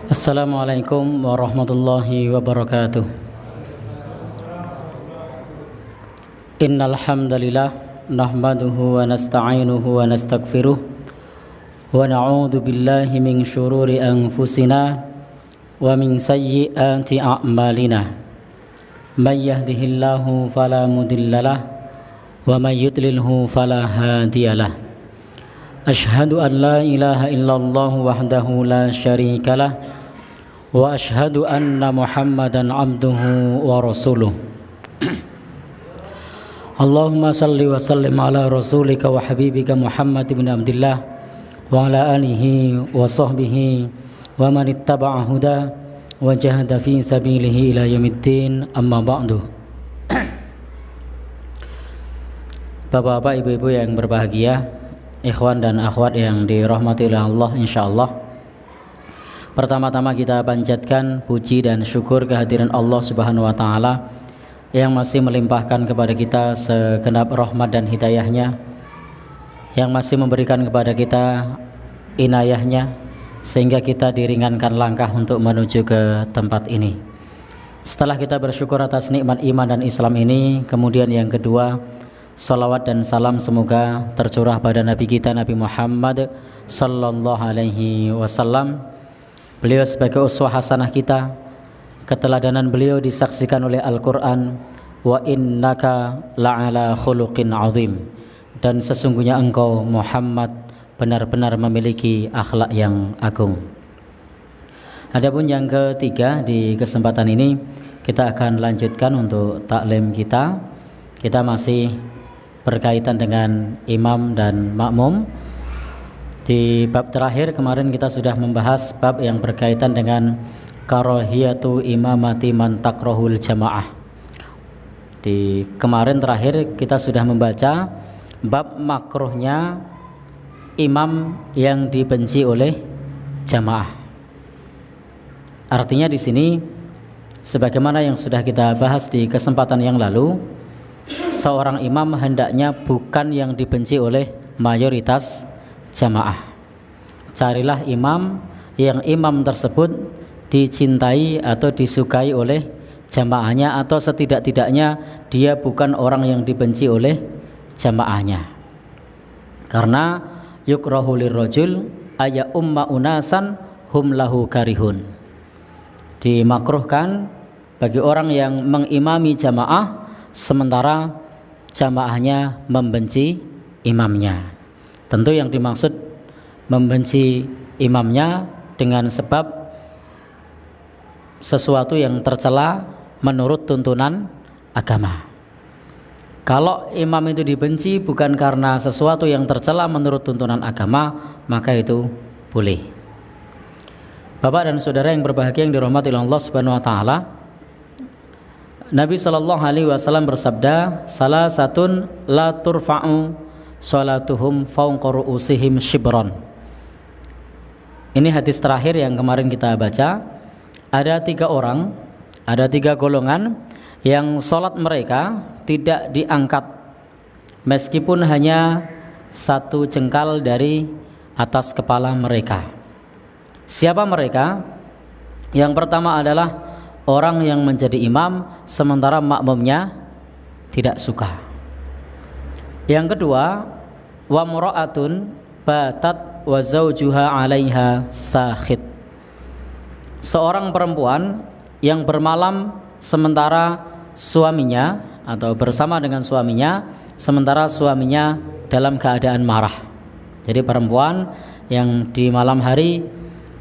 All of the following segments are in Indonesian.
Assalamualaikum warahmatullahi wabarakatuh. Innal hamdalillah nahmaduhu wa nasta'inuhu wa nastaghfiruh wa na'udzu billahi min syururi anfusina wa min sayyiati a'malina. May yahdihillahu fala mudhillalah wa may yudlilhu fala hadiyalah. Ashhadu an la ilaha illallah wahdahu la syarikalah wa ashhadu anna Muhammadan abduhu wa rasuluh. Allahumma salli wa sallim ala rasulika wa habibika Muhammad ibn Abdillah wa ala alihi wa sahbihi wa man ittaba'a huda wa jahada fi sabilihi ila yaumiddin, amma ba'du. Bapak-bapak, ibu-ibu yang berbahagia, ikhwan dan akhwat yang dirahmati oleh Allah, insyaallah. Pertama-tama kita panjatkan puji dan syukur kehadiran Allah Subhanahu wa taala yang masih melimpahkan kepada kita segenap rahmat dan hidayahnya, yang masih memberikan kepada kita inayahnya sehingga kita diringankan langkah untuk menuju ke tempat ini. Setelah kita bersyukur atas nikmat iman dan Islam ini, kemudian yang kedua, salawat dan salam semoga tercurah pada Nabi kita, Nabi Muhammad sallallahu alaihi wasallam. Beliau sebagai uswah hasanah kita, keteladanan beliau disaksikan oleh Al-Quran, wa innaka la'ala khuluqin azim, dan sesungguhnya engkau Muhammad benar-benar memiliki akhlak yang agung. Adapun yang ketiga, di kesempatan ini kita akan lanjutkan untuk taklim kita. Kita masih berkaitan dengan imam dan makmum. Di bab terakhir kemarin kita sudah membahas bab yang berkaitan dengan karahiyatu imamati man takrahul jamaah. Di kemarin terakhir kita sudah membaca bab makruhnya imam yang dibenci oleh jamaah. Artinya di sini sebagaimana yang sudah kita bahas di kesempatan yang lalu, seorang imam hendaknya bukan yang dibenci oleh mayoritas jamaah. Carilah imam yang imam tersebut dicintai atau disukai oleh jamaahnya, atau setidak-tidaknya dia bukan orang yang dibenci oleh jamaahnya. Karena yukrahu lirrajul aya umma unasan hum lahu karihun. Dimakruhkan bagi orang yang mengimami jamaah sementara jamaahnya membenci imamnya. Tentu yang dimaksud membenci imamnya dengan sebab sesuatu yang tercela menurut tuntunan agama. Kalau imam itu dibenci bukan karena sesuatu yang tercela menurut tuntunan agama, maka itu boleh. Bapak dan saudara yang berbahagia yang dirahmati Allah Subhanahu wa taala, Nabi sallallahu alaihi wasallam bersabda, salah satun la turfa'u salatuhum fawqa ru'usihim shibran. Ini hadis terakhir yang kemarin kita baca. Ada 3 orang, ada 3 golongan yang salat mereka tidak diangkat meskipun hanya 1 jengkal dari atas kepala mereka. Siapa mereka? Yang pertama adalah orang yang menjadi imam sementara makmumnya tidak suka. Yang kedua, wa mura'atun batat wa zawjuha 'alaiha sakhit. Seorang perempuan yang bermalam sementara suaminya atau bersama dengan suaminya sementara suaminya dalam keadaan marah. Jadi perempuan yang di malam hari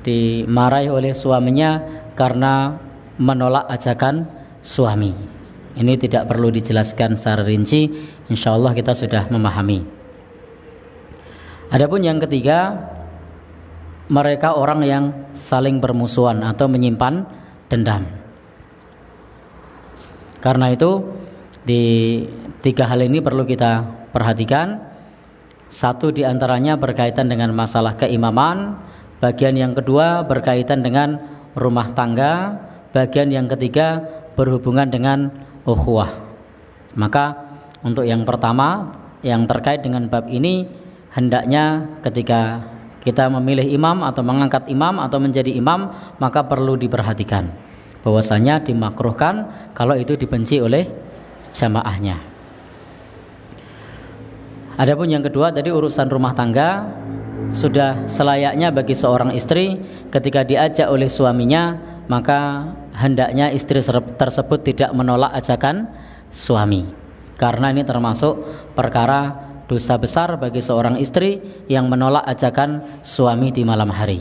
dimarahi oleh suaminya karena menolak ajakan suami. Ini tidak perlu dijelaskan secara rinci, insyaallah kita sudah memahami. Adapun yang ketiga, mereka orang yang saling bermusuhan atau menyimpan dendam. Karena itu di 3 hal ini perlu kita perhatikan. 1 diantaranya berkaitan dengan masalah keimaman, bagian yang kedua berkaitan dengan rumah tangga, bagian yang ketiga berhubungan dengan ukhuwah. Maka untuk yang pertama yang terkait dengan bab ini, hendaknya ketika kita memilih imam atau mengangkat imam atau menjadi imam, maka perlu diperhatikan bahwasanya dimakruhkan kalau itu dibenci oleh jamaahnya. Adapun yang kedua tadi urusan rumah tangga, sudah selayaknya bagi seorang istri ketika diajak oleh suaminya, maka hendaknya istri tersebut tidak menolak ajakan suami, karena ini termasuk perkara dosa besar bagi seorang istri yang menolak ajakan suami di malam hari.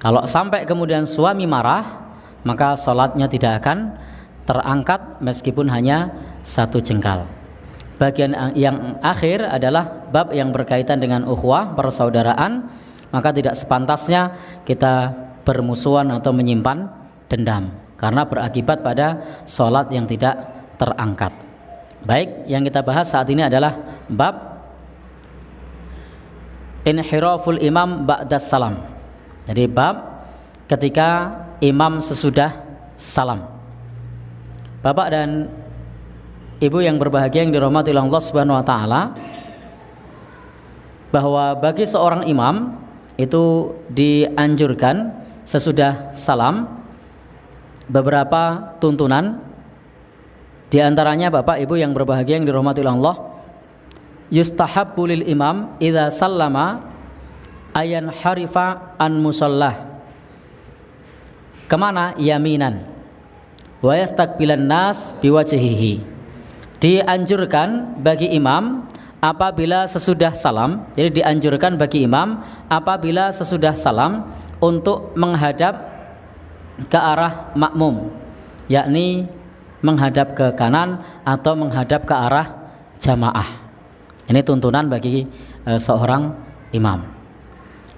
Kalau sampai kemudian suami marah, maka sholatnya tidak akan terangkat meskipun hanya 1 jengkal. Bagian yang akhir adalah bab yang berkaitan dengan ukhuwah, persaudaraan. Maka tidak sepantasnya kita bermusuhan atau menyimpan dendam, karena berakibat pada sholat yang tidak terangkat. Baik, yang kita bahas saat ini adalah bab inhiraful imam ba'das salam. Jadi bab ketika imam sesudah salam. Bapak dan Ibu yang berbahagia yang dirahmati Allah Subhanahu wa taala, bahwa bagi seorang imam itu dianjurkan sesudah salam beberapa tuntunan. Di antaranya Bapak Ibu yang berbahagia yang dirahmati Allah, yustahabbu lil imam idza sallama ayan harifa an musallah kemana yaminan wa yastaqbilan nas biwajhihi. Dianjurkan bagi imam apabila sesudah salam, jadi dianjurkan bagi imam apabila sesudah salam untuk menghadap ke arah makmum, yakni menghadap ke kanan atau menghadap ke arah jamaah. Ini tuntunan bagi seorang imam.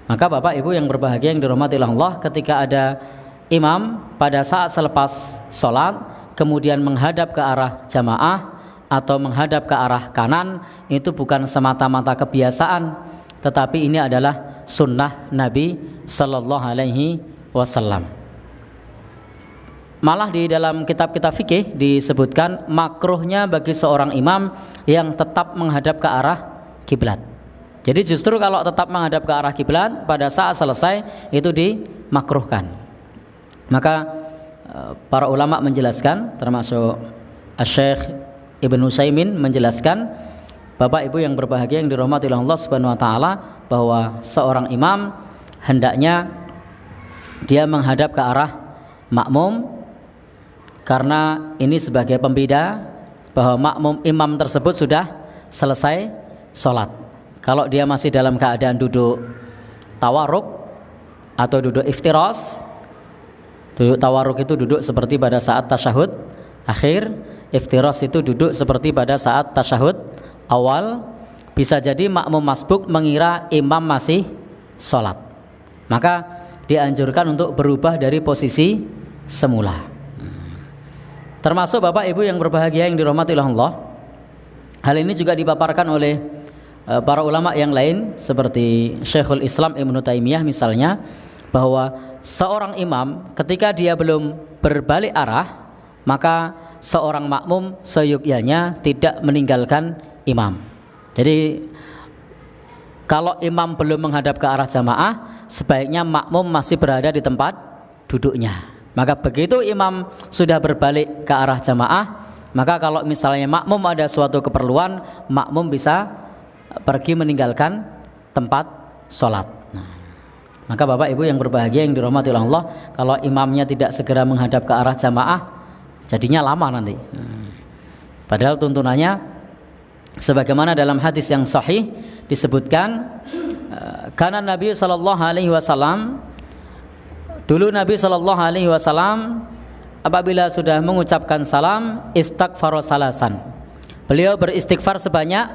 Maka Bapak Ibu yang berbahagia yang dirahmati Allah, ketika ada imam pada saat selepas sholat kemudian menghadap ke arah jamaah atau menghadap ke arah kanan, itu bukan semata-mata kebiasaan, tetapi ini adalah sunnah Nabi Sallallahu Alaihi Wasallam. Malah di dalam kitab-kitab fikih disebutkan makruhnya bagi seorang imam yang tetap menghadap ke arah kiblat. Jadi justru kalau tetap menghadap ke arah kiblat pada saat selesai itu dimakruhkan. Maka para ulama menjelaskan, termasuk Syekh Ibnu Utsaimin menjelaskan, Bapak Ibu yang berbahagia yang dirahmati Allah Subhanahu wa taala, bahwa seorang imam hendaknya dia menghadap ke arah makmum, karena ini sebagai pembeda bahwa makmum imam tersebut sudah selesai sholat. Kalau dia masih dalam keadaan duduk tawarruk atau duduk iftiras, duduk tawarruk itu duduk seperti pada saat tasyahud akhir, iftiras itu duduk seperti pada saat tasyahud awal, bisa jadi makmum masbuk mengira imam masih sholat, maka dianjurkan untuk berubah dari posisi semula. Termasuk Bapak Ibu yang berbahagia yang dirahmati Allah, hal ini juga dipaparkan oleh para ulama yang lain seperti Syekhul Islam Ibnu Taimiyah misalnya, bahwa seorang imam ketika dia belum berbalik arah, maka seorang makmum seyogyanya tidak meninggalkan imam. Jadi kalau imam belum menghadap ke arah jamaah, sebaiknya makmum masih berada di tempat duduknya. Maka begitu imam sudah berbalik ke arah jamaah, maka kalau misalnya makmum ada suatu keperluan, makmum bisa pergi meninggalkan tempat sholat. Maka Bapak Ibu yang berbahagia yang dirahmati Allah, kalau imamnya tidak segera menghadap ke arah jamaah, jadinya lama nanti. Padahal tuntunannya sebagaimana dalam hadis yang sahih disebutkan, karena Nabi sallallahu alaihi wasallam, dulu Nabi sallallahu alaihi wasallam apabila sudah mengucapkan salam, istighfar salasan. Beliau beristighfar sebanyak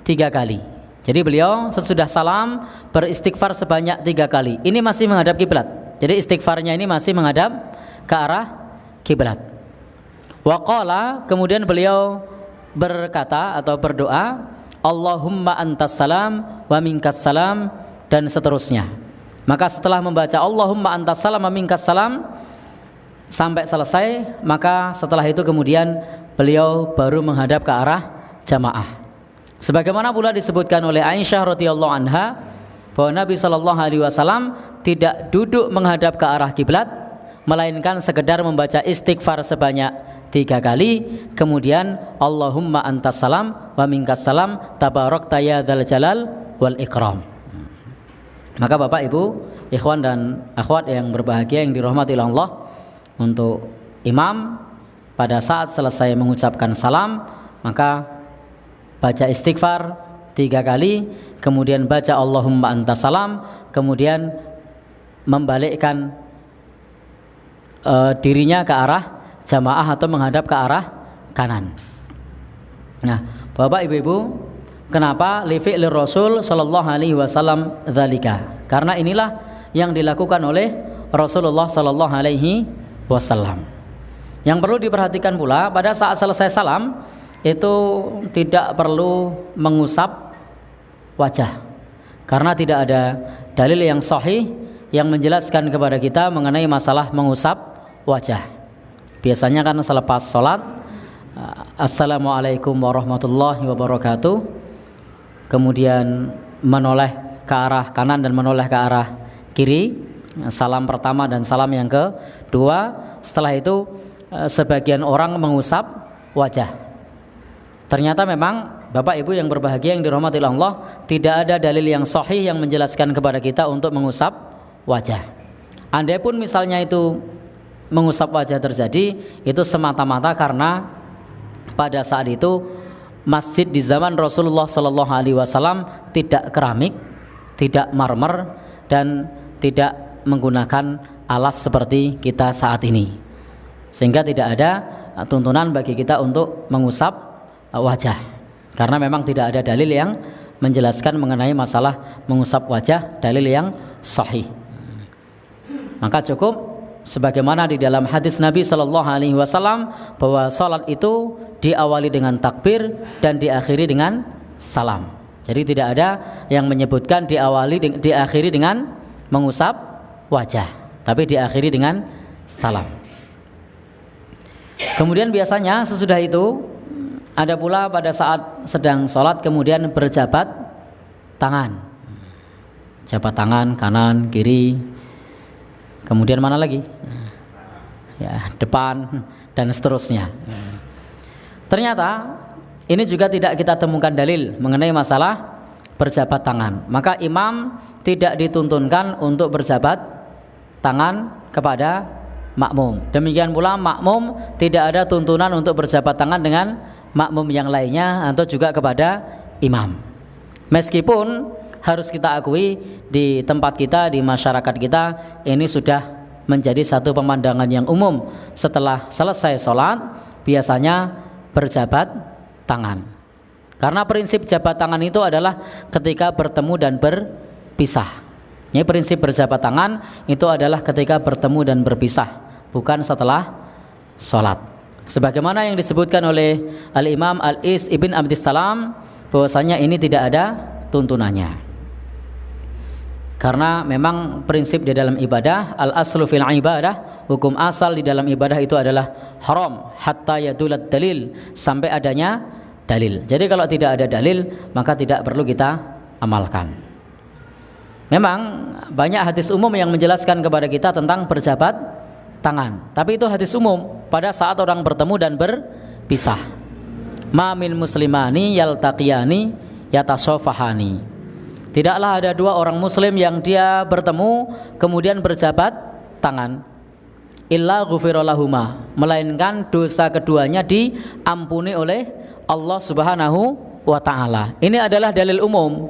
3 kali. Jadi beliau sesudah salam beristighfar sebanyak 3 kali. Ini masih menghadap kiblat. Jadi istighfarnya ini masih menghadap ke arah kiblat. Wa qala, kemudian beliau berkata atau berdoa, Allahumma antas salam wa minkas salam, dan seterusnya. Maka setelah membaca Allahumma antas salam wa minkas salam sampai selesai, maka setelah itu kemudian beliau baru menghadap ke arah jamaah. Sebagaimana pula disebutkan oleh Aisyah radhiyallahu anha, bahwa Nabi Shallallahu Alaihi Wasallam tidak duduk menghadap ke arah kiblat, melainkan sekedar membaca istighfar sebanyak 3 kali, kemudian Allahumma antas salam wa minkas salam tabarakta ya dzal jalal wal ikram. Maka Bapak Ibu, ikhwan dan akhwat yang berbahagia yang dirahmati Allah, untuk imam pada saat selesai mengucapkan salam maka baca istighfar 3 kali, kemudian baca Allahumma antas salam, kemudian membalikkan dirinya ke arah jamaah atau menghadap ke arah kanan. Nah, Bapak Ibu, kenapa li fi'lir Rasul sallallahu alaihi wasallam dzalika? Karena inilah yang dilakukan oleh Rasulullah sallallahu alaihi wasallam. Yang perlu diperhatikan pula, pada saat selesai salam itu tidak perlu mengusap wajah, karena tidak ada dalil yang sahih yang menjelaskan kepada kita mengenai masalah mengusap wajah. Biasanya kan selepas sholat, Assalamualaikum warahmatullahi wabarakatuh, kemudian menoleh ke arah kanan dan menoleh ke arah kiri, salam pertama dan salam yang kedua. Setelah itu sebagian orang mengusap wajah. Ternyata memang Bapak Ibu yang berbahagia yang dirahmati Allah, tidak ada dalil yang sahih yang menjelaskan kepada kita untuk mengusap wajah. Andai pun misalnya itu mengusap wajah terjadi, itu semata-mata karena pada saat itu masjid di zaman Rasulullah Sallallahu Alaihi Wasallam tidak keramik, tidak marmer, dan tidak menggunakan alas seperti kita saat ini, sehingga tidak ada tuntunan bagi kita untuk mengusap wajah, karena memang tidak ada dalil yang menjelaskan mengenai masalah mengusap wajah, dalil yang sahih. Maka cukup sebagaimana di dalam hadis Nabi Sallallahu Alaihi Wasallam bahwa salat itu diawali dengan takbir dan diakhiri dengan salam. Jadi tidak ada yang menyebutkan diakhiri dengan mengusap wajah, tapi diakhiri dengan salam. Kemudian biasanya sesudah itu ada pula pada saat sedang sholat kemudian berjabat tangan, jabat tangan kanan kiri, kemudian mana lagi? Ya, depan dan seterusnya. Ternyata ini juga tidak kita temukan dalil mengenai masalah berjabat tangan. Maka imam tidak dituntunkan untuk berjabat tangan kepada makmum. Demikian pula makmum tidak ada tuntunan untuk berjabat tangan dengan makmum yang lainnya atau juga kepada imam. Meskipun harus kita akui di tempat kita, di masyarakat kita, ini sudah menjadi satu pemandangan yang umum. Setelah selesai sholat biasanya berjabat tangan, karena prinsip jabat tangan itu adalah ketika bertemu dan berpisah. Ini prinsip berjabat tangan itu adalah ketika bertemu dan berpisah, bukan setelah sholat. Sebagaimana yang disebutkan oleh Al-Imam Al-Is Ibn Abdissalam, bahwasanya ini tidak ada tuntunannya, karena memang prinsip di dalam ibadah, al-aslu fil ibadah, hukum asal di dalam ibadah itu adalah haram hatta yadulat dalil, sampai adanya dalil. Jadi kalau tidak ada dalil maka tidak perlu kita amalkan. Memang banyak hadis umum yang menjelaskan kepada kita tentang berjabat tangan, tapi itu hadis umum pada saat orang bertemu dan berpisah. Ma min muslimani yaltaqiyani yatasofahani. Tidaklah ada dua orang muslim yang dia bertemu kemudian berjabat tangan, illa ghufira lahuma, melainkan dosa keduanya diampuni oleh Allah Subhanahu wa taala. Ini adalah dalil umum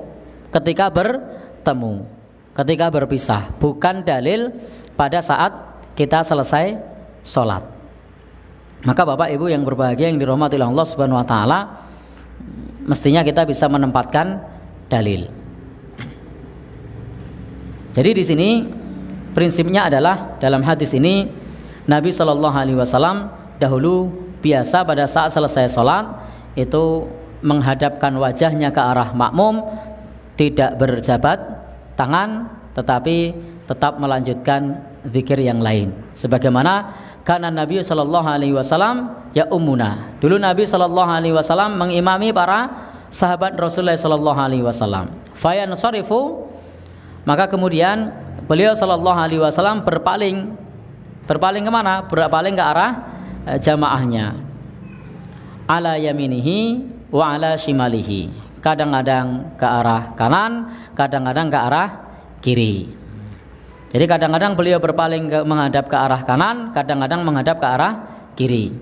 ketika bertemu, ketika berpisah, bukan dalil pada saat kita selesai sholat. Maka Bapak Ibu yang berbahagia yang dirahmati Allah Subhanahu wa taala, mestinya kita bisa menempatkan dalil. Jadi di sini prinsipnya adalah dalam hadis ini Nabi Shallallahu Alaihi Wasallam dahulu biasa pada saat selesai sholat itu menghadapkan wajahnya ke arah makmum, tidak berjabat tangan, tetapi tetap melanjutkan zikir yang lain. Sebagaimana karena Nabi Shallallahu Alaihi Wasallam ya ummuna, dulu Nabi Shallallahu Alaihi Wasallam mengimami para sahabat Rasulullah Shallallahu Alaihi Wasallam. Fayan sorifu, Maka kemudian beliau sallallahu alaihi wasallam berpaling kemana? Berpaling ke arah jamaahnya. Ala yaminihi wa ala shimalihi. Kadang-kadang ke arah kanan, kadang-kadang ke arah kiri. Jadi kadang-kadang beliau berpaling menghadap ke arah kanan, kadang-kadang menghadap ke arah kiri.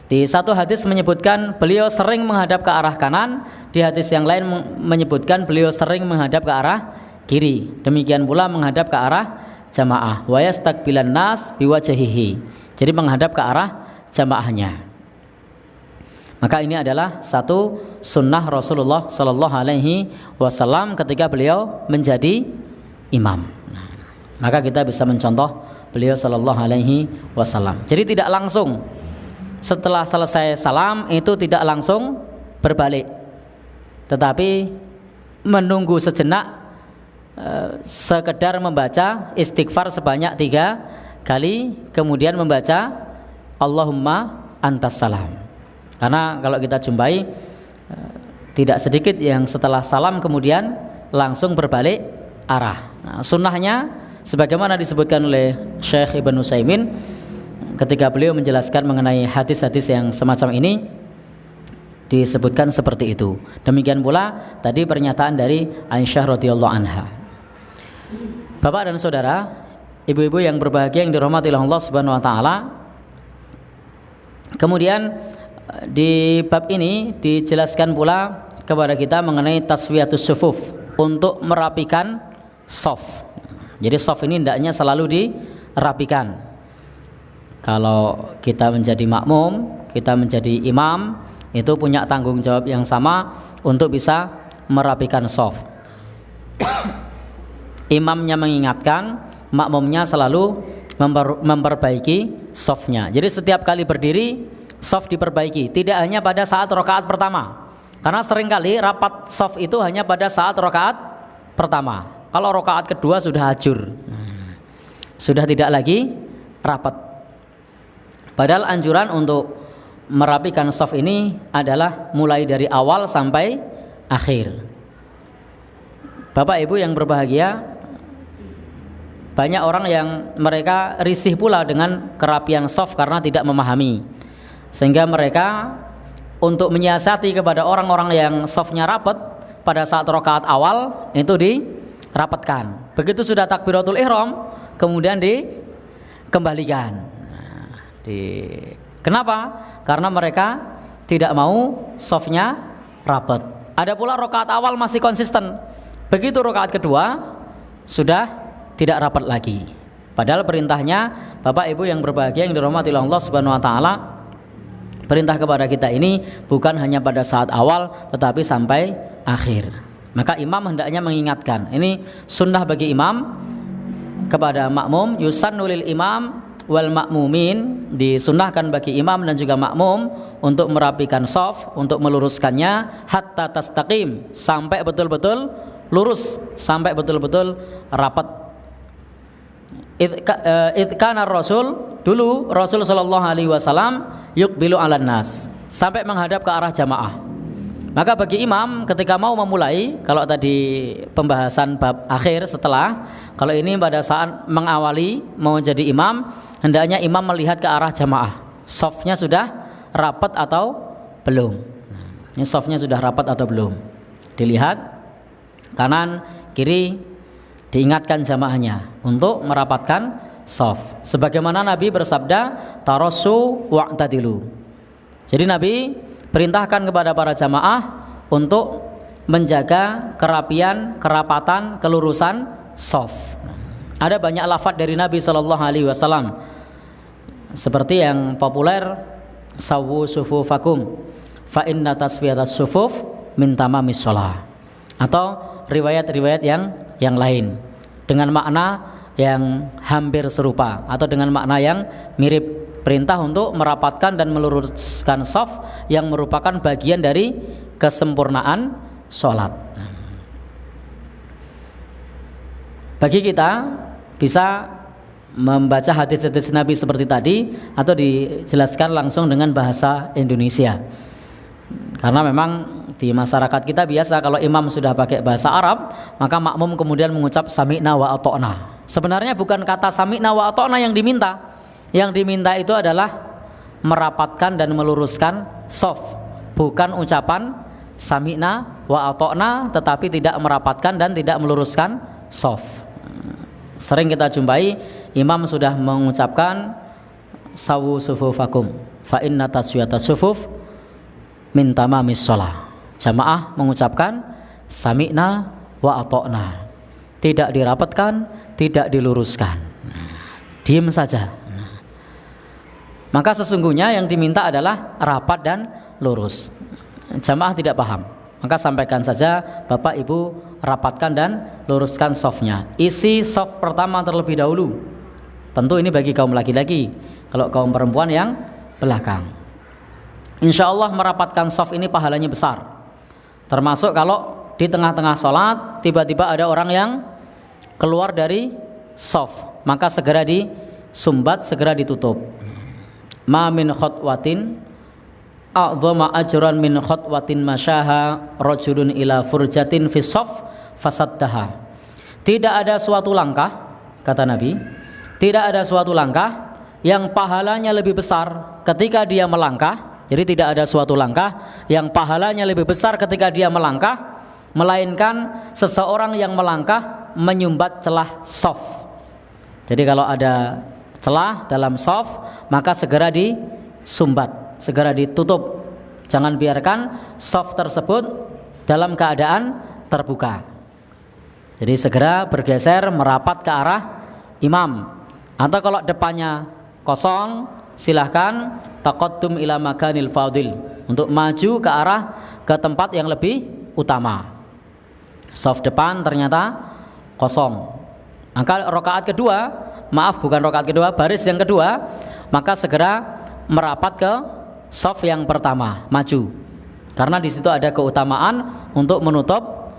Di satu hadis menyebutkan beliau sering menghadap ke arah kanan, di hadis yang lain menyebutkan beliau sering menghadap ke arah kiri. Demikian pula menghadap ke arah jamaah. Wa yastaqbilan nas biwajhihi. Jadi menghadap ke arah jamaahnya. Maka ini adalah satu sunnah Rasulullah sallallahu alaihi wasallam ketika beliau menjadi imam. Maka kita bisa mencontoh beliau sallallahu alaihi wasallam. Jadi tidak langsung setelah selesai salam itu tidak langsung berbalik, tetapi menunggu sejenak, sekedar membaca istighfar sebanyak 3 kali, kemudian membaca Allahumma antas salam. Karena kalau kita jumpai tidak sedikit yang setelah salam kemudian langsung berbalik arah. Nah, sunnahnya sebagaimana disebutkan oleh Syekh Ibn Utsaimin ketika beliau menjelaskan mengenai hadis-hadis yang semacam ini, disebutkan seperti itu. Demikian pula tadi pernyataan dari Aisyah radhiyallahu anha. Bapak dan saudara, ibu-ibu yang berbahagia yang dirahmati oleh Allah Subhanahu wa taala. Kemudian di bab ini dijelaskan pula kepada kita mengenai taswiyatus sufuf, untuk merapikan shaf. Jadi shaf ini hendaknya selalu dirapikan. Kalau kita menjadi makmum, kita menjadi imam, itu punya tanggung jawab yang sama untuk bisa merapikan shaf. Imamnya mengingatkan, makmumnya selalu memperbaiki shafnya. Jadi setiap kali berdiri shaf diperbaiki, tidak hanya pada saat rakaat pertama. Karena seringkali rapat shaf itu hanya pada saat rakaat pertama. Kalau rakaat kedua sudah hajur, sudah tidak lagi rapat. Padahal anjuran untuk merapikan shaf ini adalah mulai dari awal sampai akhir. Bapak Ibu yang berbahagia, banyak orang yang mereka risih pula dengan kerapian shaf karena tidak memahami, sehingga mereka untuk menyiasati kepada orang-orang yang shafnya rapat pada saat rakaat awal itu dirapatkan. Begitu sudah takbiratul ihram kemudian dikembalikan. Kenapa? Karena mereka tidak mau shafnya rapat. Ada pula rakaat awal masih konsisten, begitu rakaat kedua sudah tidak rapat lagi. Padahal perintahnya Bapak Ibu yang berbahagia yang dirahmati oleh Allah Subhanahu wa taala, perintah kepada kita ini bukan hanya pada saat awal tetapi sampai akhir. Maka imam hendaknya mengingatkan. Ini sunnah bagi imam kepada makmum, yusannu lil imam wal makmumin, disunnahkan bagi imam dan juga makmum untuk merapikan shaf, untuk meluruskannya hatta tastaqim, sampai betul-betul lurus, sampai betul-betul rapat. Kana Rasul, dulu Rasul sallallahu alaihi wasallam yuqbilu 'alan nas, sampai menghadap ke arah jamaah. Maka bagi imam ketika mau memulai, kalau tadi pembahasan bab akhir setelah, kalau ini pada saat mengawali mau jadi imam, hendaknya imam melihat ke arah jamaah. Shafnya sudah rapat atau belum? Ini shafnya sudah rapat atau belum? Dilihat kanan, kiri, diingatkan jamaahnya untuk merapatkan shaf. Sebagaimana Nabi bersabda, tarassu wa'tadilu. Jadi Nabi perintahkan kepada para jamaah untuk menjaga kerapian, kerapatan, kelurusan shaf. Ada banyak lafaz dari Nabi sallallahu alaihi wasallam seperti yang populer, sawwu sufufakum fa inna tasfiyatas sufuf min tamamis shalah, atau riwayat-riwayat yang lain dengan makna yang hampir serupa atau dengan makna yang mirip, perintah untuk merapatkan dan meluruskan shaf yang merupakan bagian dari kesempurnaan sholat. Bagi kita bisa membaca hadis-hadis Nabi seperti tadi atau dijelaskan langsung dengan bahasa Indonesia, karena memang Di masyarakat kita biasa kalau imam sudah pakai bahasa Arab, maka makmum kemudian mengucap sami'na wa ata'na. Sebenarnya bukan kata sami'na wa ata'na yang diminta. Yang diminta itu adalah merapatkan dan meluruskan shaf, bukan ucapan sami'na wa ata'na tetapi tidak merapatkan dan tidak meluruskan shaf. Sering kita jumpai imam sudah mengucapkan sawu sufufakum fa inna taswiyata sufuf min tamamis shalah. Jamaah mengucapkan sami'na wa ata'na, tidak dirapatkan, tidak diluruskan, diam saja. Maka sesungguhnya yang diminta adalah rapat dan lurus. Jamaah tidak paham, maka sampaikan saja, Bapak Ibu rapatkan dan luruskan shafnya. Isi shaf pertama terlebih dahulu. Tentu ini bagi kaum laki-laki. Kalau kaum perempuan yang belakang, insya Allah merapatkan shaf ini pahalanya besar. Termasuk kalau di tengah-tengah sholat tiba-tiba ada orang yang keluar dari shaf, maka segera disumbat, segera ditutup. Ma min khutwatin a'dhama ajran min khutwatin masyaha rajulun ila furjatin fi shaf fasaddaha. Tidak ada suatu langkah, kata Nabi, tidak ada suatu langkah yang pahalanya lebih besar ketika dia melangkah. Jadi tidak ada suatu langkah yang pahalanya lebih besar ketika dia melangkah, melainkan seseorang yang melangkah menyumbat celah shaf. Jadi kalau ada celah dalam shaf, maka segera disumbat, segera ditutup. Jangan biarkan shaf tersebut dalam keadaan terbuka. Jadi segera bergeser merapat ke arah imam. Atau kalau depannya kosong, silahkan taqaddum ila makanil fadil, untuk maju ke arah ke tempat yang lebih utama. Shaf depan ternyata kosong, maka rakaat kedua, baris yang kedua, maka segera merapat ke shaf yang pertama, maju, karena di situ ada keutamaan untuk menutup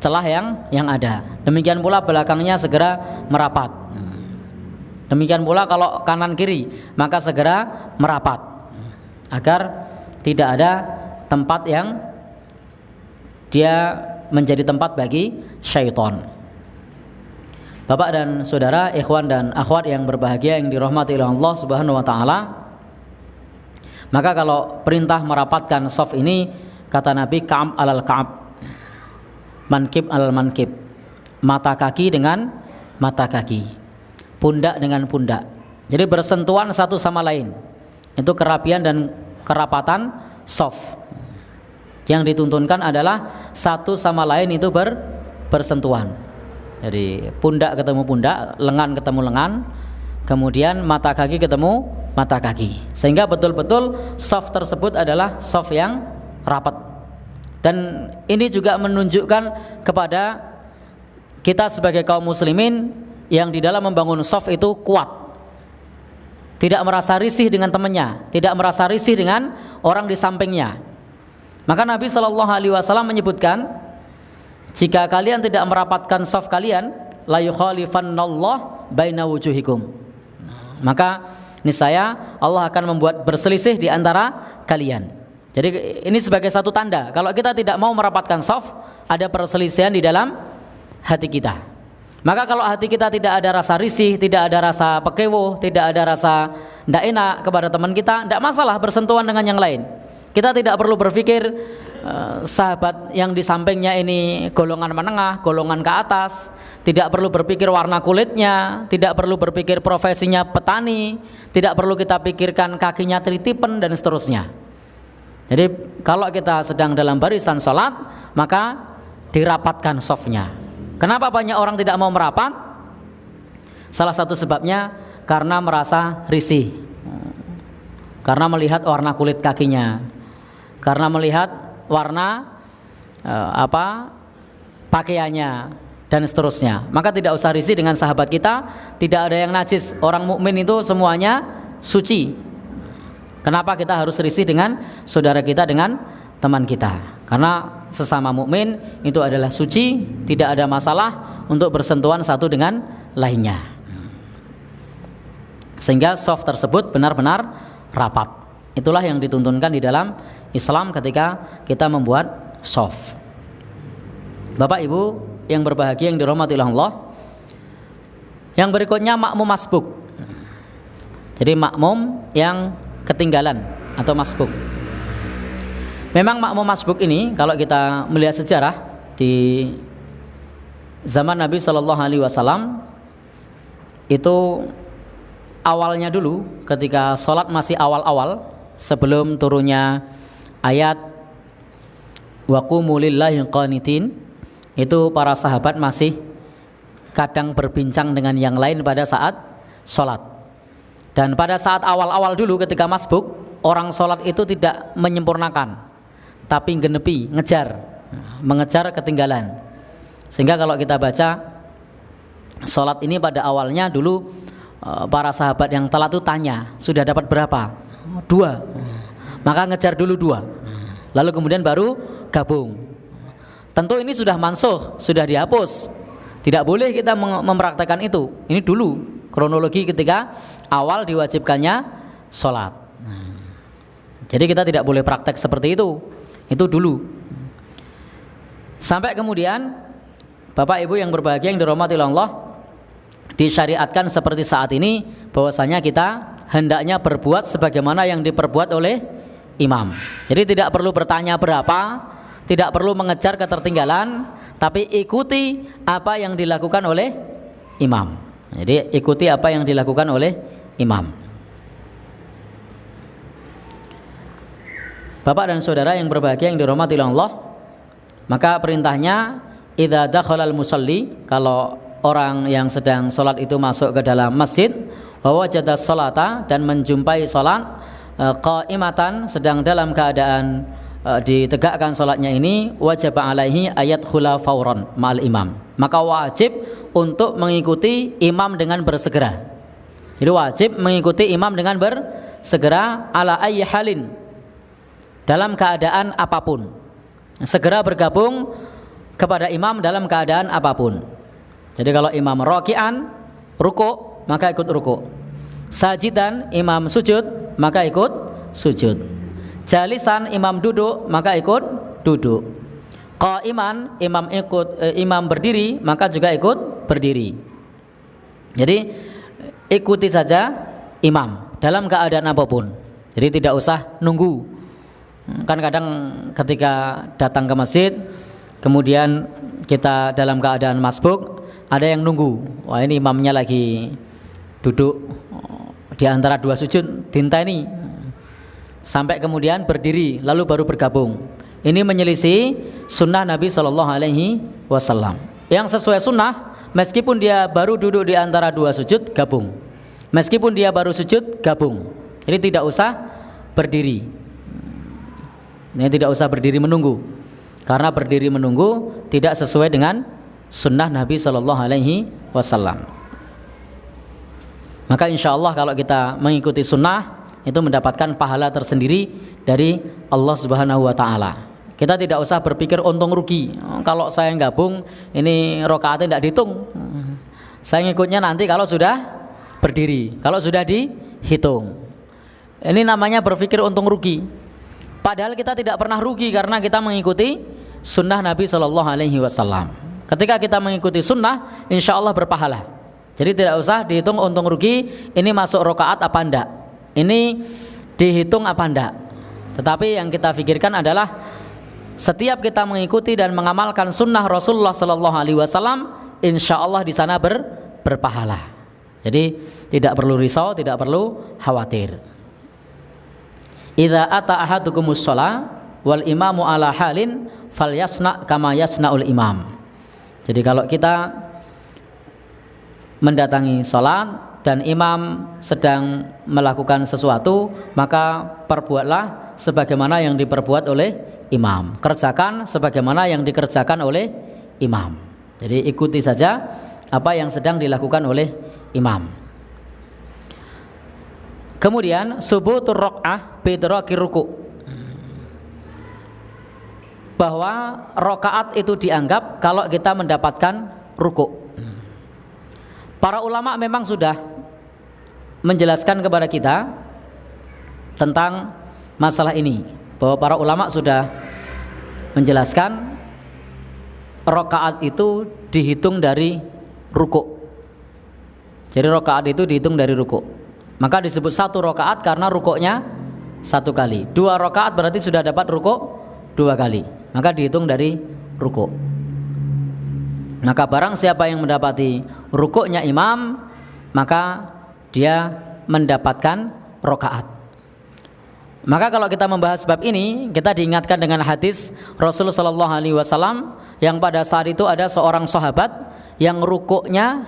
celah yang ada. Demikian pula belakangnya segera merapat. Demikian pula kalau kanan kiri, maka segera merapat agar tidak ada tempat yang dia menjadi tempat bagi syaitan. Bapak dan saudara, ikhwan dan akhwat yang berbahagia yang dirahmati oleh Allah Subhanahu wa taala, maka kalau perintah merapatkan shaf ini, kata Nabi, ka'ab alal ka'ab, mankib alal mankib, mata kaki dengan mata kaki, pundak dengan pundak. Jadi bersentuhan satu sama lain. Itu kerapian dan kerapatan shaf. Yang dituntunkan adalah satu sama lain itu bersentuhan. Jadi pundak ketemu pundak, lengan ketemu lengan, kemudian mata kaki ketemu mata kaki, sehingga betul-betul shaf tersebut adalah shaf yang rapat. Dan ini juga menunjukkan kepada kita sebagai kaum muslimin yang di dalam membangun shaf itu kuat, tidak merasa risih dengan temannya, tidak merasa risih dengan orang di sampingnya. Maka Nabi SAW menyebutkan, jika kalian tidak merapatkan shaf kalian, la yukhalifannallah baina wujuhikum, maka niscaya Allah akan membuat berselisih di antara kalian. Jadi ini sebagai satu tanda kalau kita tidak mau merapatkan shaf, ada perselisihan di dalam hati kita. Maka kalau hati kita tidak ada rasa risih, tidak ada rasa pekewo, tidak ada rasa tidak enak kepada teman kita, tidak masalah bersentuhan dengan yang lain. Kita tidak perlu berpikir sahabat yang di sampingnya ini golongan menengah, golongan ke atas. Tidak perlu berpikir warna kulitnya, tidak perlu berpikir profesinya petani, tidak perlu kita pikirkan kakinya telitipen dan seterusnya. Jadi kalau kita sedang dalam barisan sholat, maka dirapatkan shafnya. Kenapa banyak orang tidak mau merapat? Salah satu sebabnya karena merasa risih, karena melihat warna kulit kakinya, karena melihat warna pakaiannya dan seterusnya. Maka tidak usah risih dengan sahabat kita, tidak ada yang najis. Orang mukmin itu semuanya suci. Kenapa kita harus risih dengan saudara kita, dengan teman kita? Karena sesama mukmin itu adalah suci, tidak ada masalah untuk bersentuhan satu dengan lainnya. Sehingga shaf tersebut benar-benar rapat. Itulah yang dituntunkan di dalam Islam ketika kita membuat shaf. Bapak Ibu yang berbahagia yang dirahmati Allah, yang berikutnya makmum masbuk. Jadi makmum yang ketinggalan atau masbuk. Memang makmum masbuk ini kalau kita melihat sejarah di zaman Nabi SAW itu awalnya dulu ketika sholat masih awal-awal sebelum turunnya ayat wa qumu lillahi qanitin, itu para sahabat masih kadang berbincang dengan yang lain pada saat sholat. Dan pada saat awal-awal dulu ketika masbuk, orang sholat itu tidak menyempurnakan, tapi genepi, mengejar ketinggalan. Sehingga kalau kita baca sholat ini pada awalnya dulu, para sahabat yang telat itu tanya, sudah dapat berapa? 2. Maka ngejar dulu 2, lalu kemudian baru gabung. Tentu ini sudah mansuh, sudah dihapus. Tidak boleh kita mempraktekkan itu. Ini dulu kronologi ketika awal diwajibkannya sholat. Jadi kita tidak boleh praktek seperti itu. Itu dulu. Sampai kemudian Bapak Ibu yang berbahagia yang dirahmati Allah, disyariatkan seperti saat ini bahwasanya kita hendaknya berbuat sebagaimana yang diperbuat oleh imam. Jadi tidak perlu bertanya berapa, tidak perlu mengejar ketertinggalan, tapi ikuti apa yang dilakukan oleh imam. Jadi ikuti apa yang dilakukan oleh imam. Bapak dan saudara yang berbahagia yang dirahmati Allah, maka perintahnya idza dakhalal musalli, kalau orang yang sedang sholat itu masuk ke dalam masjid, wa wajada sholata, dan menjumpai sholat qaimatan, sedang dalam keadaan ditegakkan sholatnya ini, wajib alaihi ayat khula fauron ma'al imam, maka wajib untuk mengikuti imam dengan bersegera. Jadi wajib mengikuti imam dengan bersegera ala ayyi halin, dalam keadaan apapun, segera bergabung kepada imam dalam keadaan apapun. Jadi kalau imam raki'an, ruku', maka ikut ruku'. Sajidan, imam sujud, maka ikut sujud. Jalisan, imam duduk, maka ikut duduk. Qaiman, imam berdiri, maka juga ikut berdiri. Jadi ikuti saja imam dalam keadaan apapun. Jadi tidak usah nunggu. Kan kadang ketika datang ke masjid, kemudian kita dalam keadaan masbuk, ada yang nunggu. Wah, ini imamnya lagi duduk di antara 2 sujud, dinteni sampai kemudian berdiri lalu baru bergabung. Ini menyelisih sunnah Nabi SAW. Yang sesuai sunnah, meskipun dia baru duduk di antara 2 sujud, gabung. Meskipun dia baru sujud, gabung. Jadi tidak usah berdiri. Ini tidak usah berdiri menunggu, karena berdiri menunggu tidak sesuai dengan sunnah Nabi SAW. Maka insya Allah kalau kita mengikuti sunnah, itu mendapatkan pahala tersendiri dari Allah Subhanahu wa Ta'ala. Kita tidak usah berpikir untung rugi. Kalau saya gabung, ini rakaatnya tidak dihitung. Saya ngikutnya nanti kalau sudah berdiri, kalau sudah dihitung. Ini namanya berpikir untung rugi. Padahal kita tidak pernah rugi karena kita mengikuti sunnah Nabi SAW. Ketika kita mengikuti sunnah, insya Allah berpahala. Jadi tidak usah dihitung untung rugi, ini masuk rakaat apa enggak, ini dihitung apa enggak. Tetapi yang kita pikirkan adalah setiap kita mengikuti dan mengamalkan sunnah Rasulullah SAW, insya Allah di sana berpahala. Jadi tidak perlu risau, tidak perlu khawatir. Idza ata ahadukumus shalah wal imamu ala halin falyasna kama yasnaul imam. Jadi kalau kita mendatangi salat dan imam sedang melakukan sesuatu, maka perbuatlah sebagaimana yang diperbuat oleh imam. Kerjakan sebagaimana yang dikerjakan oleh imam. Jadi ikuti saja apa yang sedang dilakukan oleh imam. Kemudian subutur rakaah bidraki ruku', bahwa rakaat itu dianggap kalau kita mendapatkan ruku'. Para ulama memang sudah menjelaskan kepada kita tentang masalah ini, bahwa para ulama sudah menjelaskan rakaat itu dihitung dari ruku'. Jadi rakaat itu dihitung dari ruku'. Maka disebut satu rakaat karena rukuknya satu kali. 2 rakaat berarti sudah dapat ruku' 2 kali. Maka dihitung dari ruku'. Maka barang siapa yang mendapati rukuknya imam, maka dia mendapatkan rakaat. Maka kalau kita membahas bab ini, kita diingatkan dengan hadis Rasulullah SAW yang pada saat itu ada seorang sahabat yang rukuknya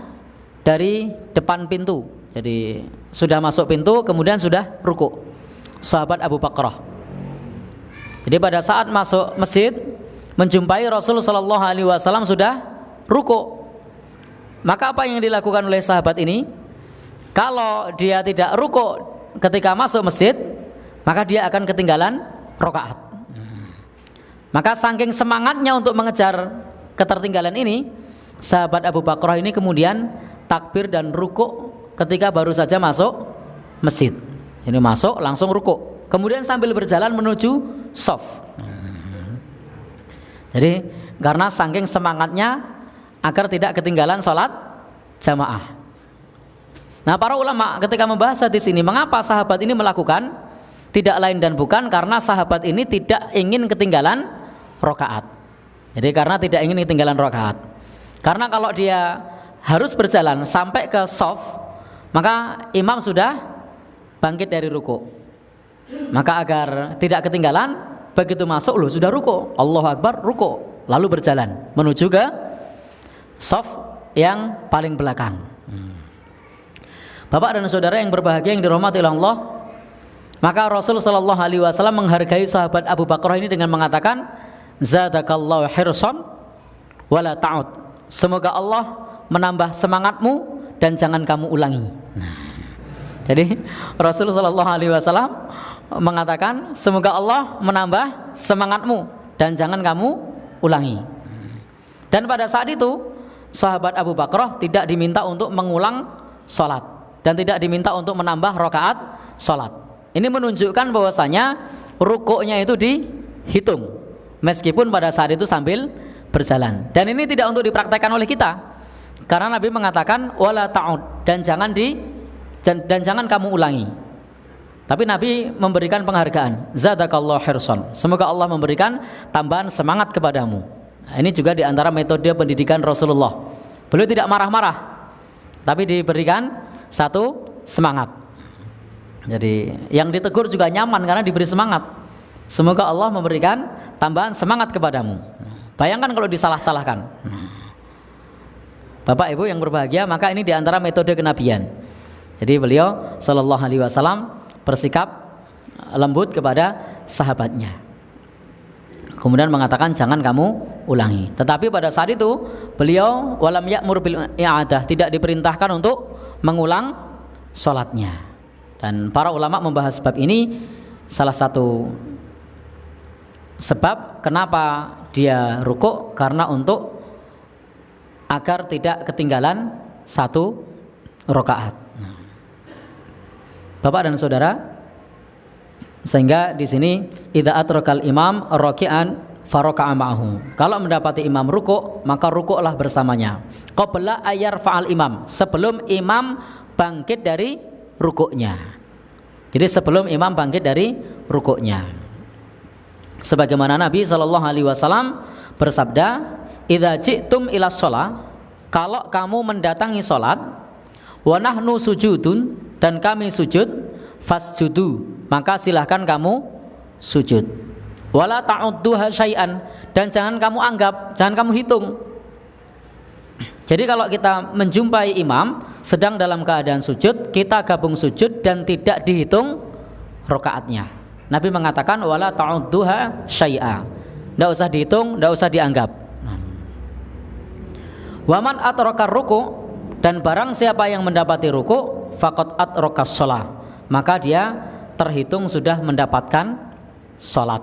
dari depan pintu. Jadi sudah masuk pintu kemudian sudah rukuk. Sahabat Abu Bakrah. Jadi pada saat masuk masjid menjumpai Rasulullah SAW sudah rukuk. Maka apa yang dilakukan oleh sahabat ini? Kalau dia tidak rukuk ketika masuk masjid, maka dia akan ketinggalan rakaat. Maka saking semangatnya untuk mengejar ketertinggalan ini, sahabat Abu Bakrah ini kemudian takbir dan rukuk ketika baru saja masuk masjid. Ini masuk langsung rukuk, kemudian sambil berjalan menuju shaf. Jadi karena saking semangatnya agar tidak ketinggalan sholat jamaah. Nah, para ulama ketika membahas hadis ini, mengapa sahabat ini melakukan? Tidak lain dan bukan karena sahabat ini tidak ingin ketinggalan rakaat. Jadi karena tidak ingin ketinggalan rakaat. Karena kalau dia harus berjalan sampai ke shaf, maka imam sudah bangkit dari ruku. Maka agar tidak ketinggalan, begitu masuk loh sudah ruku, Allahu Akbar, ruku, lalu berjalan menuju ke shaf yang paling belakang. Bapak dan saudara yang berbahagia yang dirahmati oleh Allah, maka Rasul sallallahu alaihi wasallam menghargai sahabat Abu Bakrah ini dengan mengatakan, zadakallahu hirsan wala ta'ud. Semoga Allah menambah semangatmu dan jangan kamu ulangi. Jadi Rasul sallallahu alaihi wasallam mengatakan, semoga Allah menambah semangatmu dan jangan kamu ulangi. Dan pada saat itu sahabat Abu Bakrah tidak diminta untuk mengulang salat dan tidak diminta untuk menambah rakaat salat. Ini menunjukkan bahwasanya rukuknya itu dihitung meskipun pada saat itu sambil berjalan. Dan ini tidak untuk dipraktekkan oleh kita. Karena Nabi mengatakan wala ta'ud, dan jangan kamu ulangi. Tapi Nabi memberikan penghargaan, zadakallahu hirsan. Semoga Allah memberikan tambahan semangat kepadamu. Nah, ini juga di antara metode pendidikan Rasulullah. Beliau tidak marah-marah, tapi diberikan satu semangat. Jadi yang ditegur juga nyaman karena diberi semangat. Semoga Allah memberikan tambahan semangat kepadamu. Bayangkan kalau disalah-salahkan. Bapak Ibu yang berbahagia, maka ini diantara metode kenabian. Jadi beliau sallallahu alaihi wasallam bersikap lembut kepada sahabatnya. Kemudian mengatakan jangan kamu ulangi. Tetapi pada saat itu beliau walam ya'mur bil i'adah, tidak diperintahkan untuk mengulang salatnya. Dan para ulama membahas bab ini, salah satu sebab kenapa dia rukuk karena untuk agar tidak ketinggalan satu rakaat. Bapak dan saudara, sehingga di sini idza atrakal imam raki'an faraka'a ma'ahu. Kalau mendapati imam rukuk, maka rukuklah bersamanya. Qabla ayar fa'al imam, sebelum imam bangkit dari rukuknya. Jadi sebelum imam bangkit dari rukuknya. Sebagaimana Nabi SAW bersabda, idza ji'tum ila shalah, kalau kamu mendatangi salat, wa nahnu sujudun, dan kami sujud, fasjudu, maka silahkan kamu sujud. Wala ta'udduha syai'an, dan jangan kamu anggap, jangan kamu hitung. Jadi kalau kita menjumpai imam sedang dalam keadaan sujud, kita gabung sujud dan tidak dihitung rakaatnya. Nabi mengatakan wala ta'udduha syai'a, tidak usah dihitung, tidak usah dianggap. Waman atraka ruku', dan barang siapa yang mendapati ruku', faqad atraka shalah, maka dia terhitung sudah mendapatkan salat.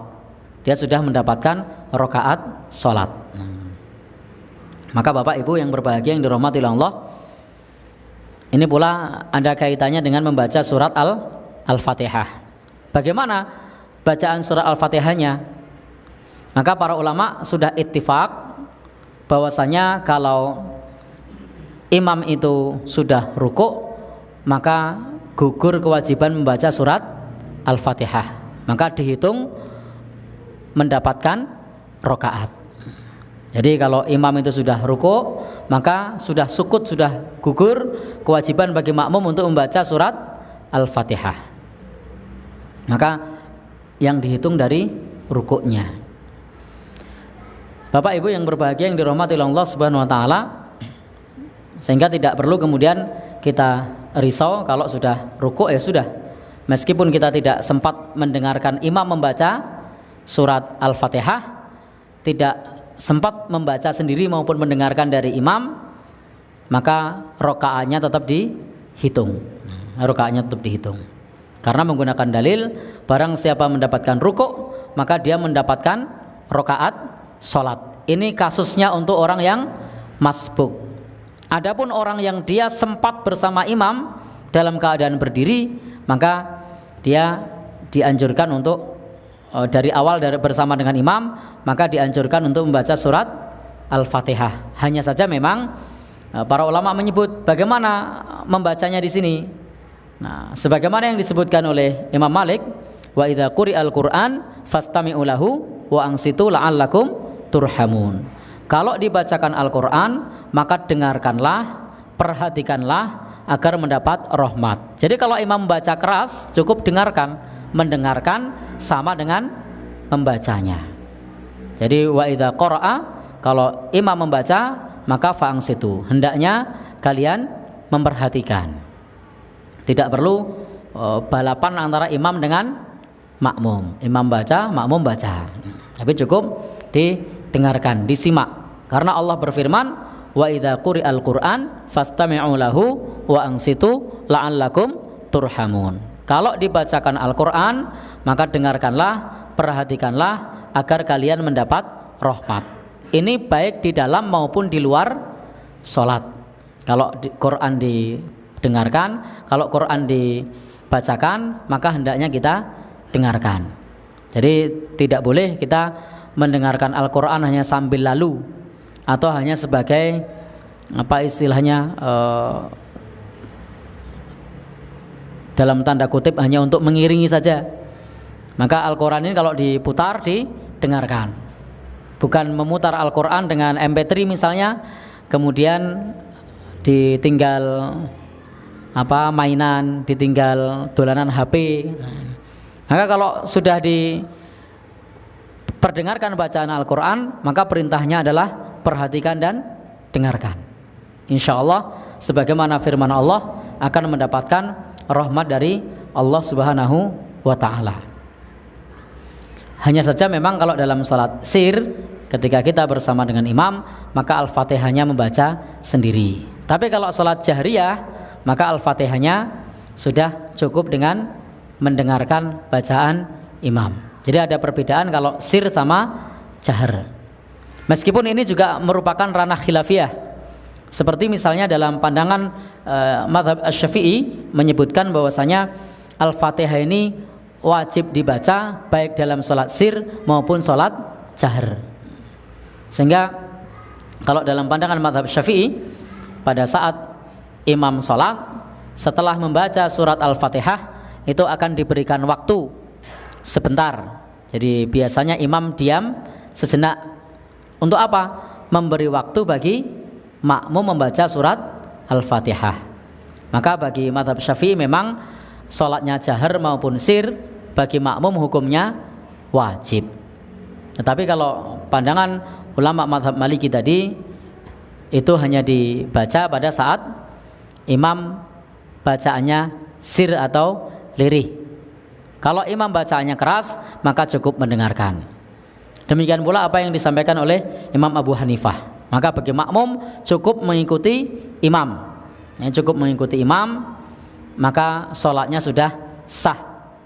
Dia sudah mendapatkan rakaat salat. Maka Bapak Ibu yang berbahagia yang dirahmati Allah, ini pula ada kaitannya dengan membaca surat Al-Fatihah. Bagaimana bacaan surat Al-Fatihahnya? Maka para ulama sudah ittifaq bahwasanya kalau imam itu sudah ruku', maka gugur kewajiban membaca surat Al-Fatihah, maka dihitung mendapatkan rakaat. Jadi kalau imam itu sudah ruku', maka sudah sukut, sudah gugur kewajiban bagi makmum untuk membaca surat Al-Fatihah. Maka yang dihitung dari rukuknya. Bapak Ibu yang berbahagia yang dirahmati oleh Allah Subhanahu wa taala, sehingga tidak perlu kemudian kita risau kalau sudah rukuk ya sudah. Meskipun kita tidak sempat mendengarkan imam membaca surat Al-Fatihah, tidak sempat membaca sendiri maupun mendengarkan dari imam, maka rakaatnya tetap dihitung. Rakaatnya tetap dihitung. Karena menggunakan dalil barang siapa mendapatkan rukuk, maka dia mendapatkan rakaat salat. Ini kasusnya untuk orang yang masbuk. Adapun orang yang dia sempat bersama imam dalam keadaan berdiri, maka dia dianjurkan untuk dari awal bersama dengan imam, maka dianjurkan untuk membaca surat Al-Fatihah. Hanya saja memang para ulama menyebut bagaimana membacanya di sini. Nah, sebagaimana yang disebutkan oleh Imam Malik, wa idza quri'al Qur'an fastami'u lahu wa ansitu la'allakum turhamun. Kalau dibacakan Al-Qur'an, maka dengarkanlah, perhatikanlah agar mendapat rahmat. Jadi kalau imam membaca keras, cukup dengarkan. Mendengarkan sama dengan membacanya. Jadi wa idza qara'a, kalau imam membaca, maka fa'ansitu, hendaknya kalian memperhatikan. Tidak perlu balapan antara imam dengan makmum. Imam baca, makmum baca. Tapi cukup didengarkan, disimak. Karena Allah berfirman, wa idza quri'al Qur'an fastami'u lahu wa ansitu la'allakum turhamun. Kalau dibacakan Al-Qur'an, maka dengarkanlah, perhatikanlah agar kalian mendapat rahmat. Ini baik di dalam maupun di luar salat. Kalau Quran didengarkan, kalau Quran dibacakan, maka hendaknya kita dengarkan. Jadi tidak boleh kita mendengarkan Al-Quran hanya sambil lalu, atau hanya sebagai apa istilahnya, dalam tanda kutip hanya untuk mengiringi saja. Maka Al-Quran ini kalau diputar, didengarkan, bukan memutar Al-Quran dengan MP3 misalnya, kemudian ditinggal mainan, ditinggal dolanan HP. Maka kalau sudah diperdengarkan bacaan Al-Quran, maka perintahnya adalah perhatikan dan dengarkan. Insya Allah sebagaimana firman Allah akan mendapatkan rahmat dari Allah Subhanahu wa ta'ala. Hanya saja memang kalau dalam salat sir, ketika kita bersama dengan imam, maka Al-Fatihahnya membaca sendiri. Tapi kalau salat jahriyah, maka Al-Fatihahnya sudah cukup dengan mendengarkan bacaan imam. Jadi ada perbedaan kalau sir sama jahar. Meskipun ini juga merupakan ranah khilafiyah. Seperti misalnya dalam pandangan mazhab Asy-Syafi'i menyebutkan bahwasanya Al-Fatihah ini wajib dibaca baik dalam salat sir maupun salat jahar. Sehingga kalau dalam pandangan mazhab Syafi'i, pada saat imam salat, setelah membaca surat Al-Fatihah itu akan diberikan waktu sebentar. Jadi biasanya imam diam sejenak. Untuk apa? Memberi waktu bagi makmum membaca surat Al-Fatihah. Maka bagi mazhab Syafi'i memang salatnya jahar maupun sir bagi makmum hukumnya wajib. Tetapi kalau pandangan ulama mazhab Maliki tadi, itu hanya dibaca pada saat imam bacaannya sir atau lirih. Kalau imam bacaannya keras, maka cukup mendengarkan. Demikian pula apa yang disampaikan oleh Imam Abu Hanifah. Maka bagi makmum cukup mengikuti imam. Cukup mengikuti imam, maka sholatnya sudah sah,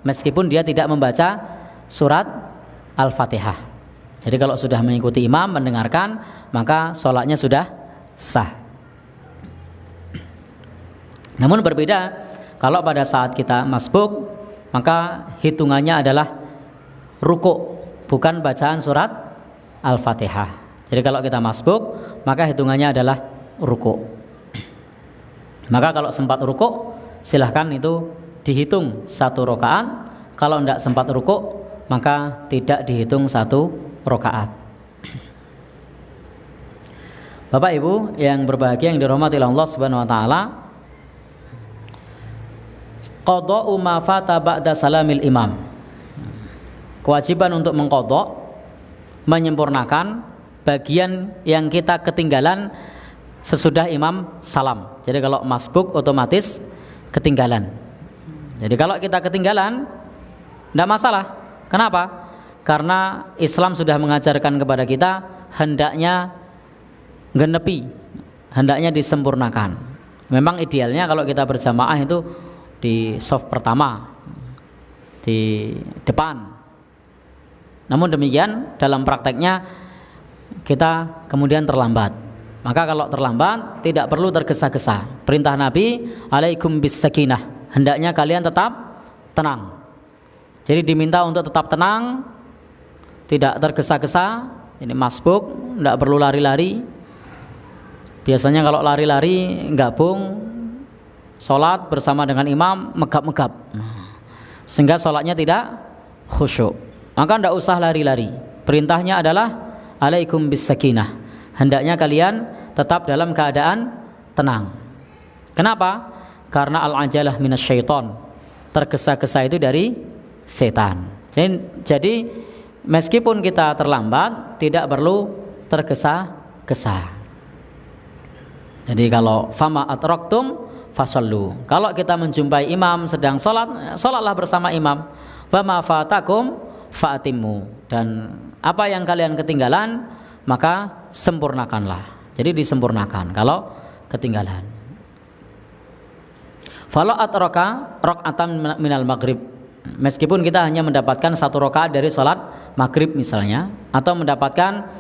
meskipun dia tidak membaca surat Al-Fatihah. Jadi kalau sudah mengikuti imam, mendengarkan, maka sholatnya sudah sah. Namun berbeda kalau pada saat kita masbuk, maka hitungannya adalah ruku', bukan bacaan surat Al-Fatihah. Jadi kalau kita masbuk, maka hitungannya adalah ruku'. Maka kalau sempat ruku', silahkan itu dihitung 1 rakaat. Kalau tidak sempat ruku', maka tidak dihitung 1 rakaat. Bapak Ibu yang berbahagia yang dirahmati Allah Subhanahu wa taala, qada'u ma fata ba'da salamil imam. Kewajiban untuk mengqadha, menyempurnakan bagian yang kita ketinggalan sesudah imam salam. Jadi kalau masbuk otomatis ketinggalan. Jadi kalau kita ketinggalan tidak masalah. Kenapa? Karena Islam sudah mengajarkan kepada kita hendaknya genepi, hendaknya disempurnakan. Memang idealnya kalau kita berjamaah itu di shaf pertama, di depan. Namun demikian dalam prakteknya kita kemudian terlambat. Maka kalau terlambat tidak perlu tergesa-gesa. Perintah Nabi, alaikum bis sakinah, hendaknya kalian tetap tenang. Jadi diminta untuk tetap tenang, tidak tergesa-gesa. Ini masbuk, tidak perlu lari-lari. Biasanya kalau lari-lari gabung sholat bersama dengan imam, megap-megap, sehingga sholatnya tidak khusyuk. Maka tidak usah lari-lari. Perintahnya adalah alaikum bis sakinah, hendaknya kalian tetap dalam keadaan tenang. Kenapa? Karena al-ajalah minasyaiton, tergesa-gesa itu dari setan. Jadi meskipun kita terlambat, tidak perlu tergesa-gesa. Jadi kalau fama atraktum fasallu, kalau kita menjumpai imam sedang sholat, sholatlah bersama imam. Fama fatakum fa'atimmu, dan apa yang kalian ketinggalan maka sempurnakanlah. Jadi disempurnakan kalau ketinggalan. Fala atraka rak'atan minal maghrib, meskipun kita hanya mendapatkan 1 rakaat dari sholat maghrib misalnya, atau mendapatkan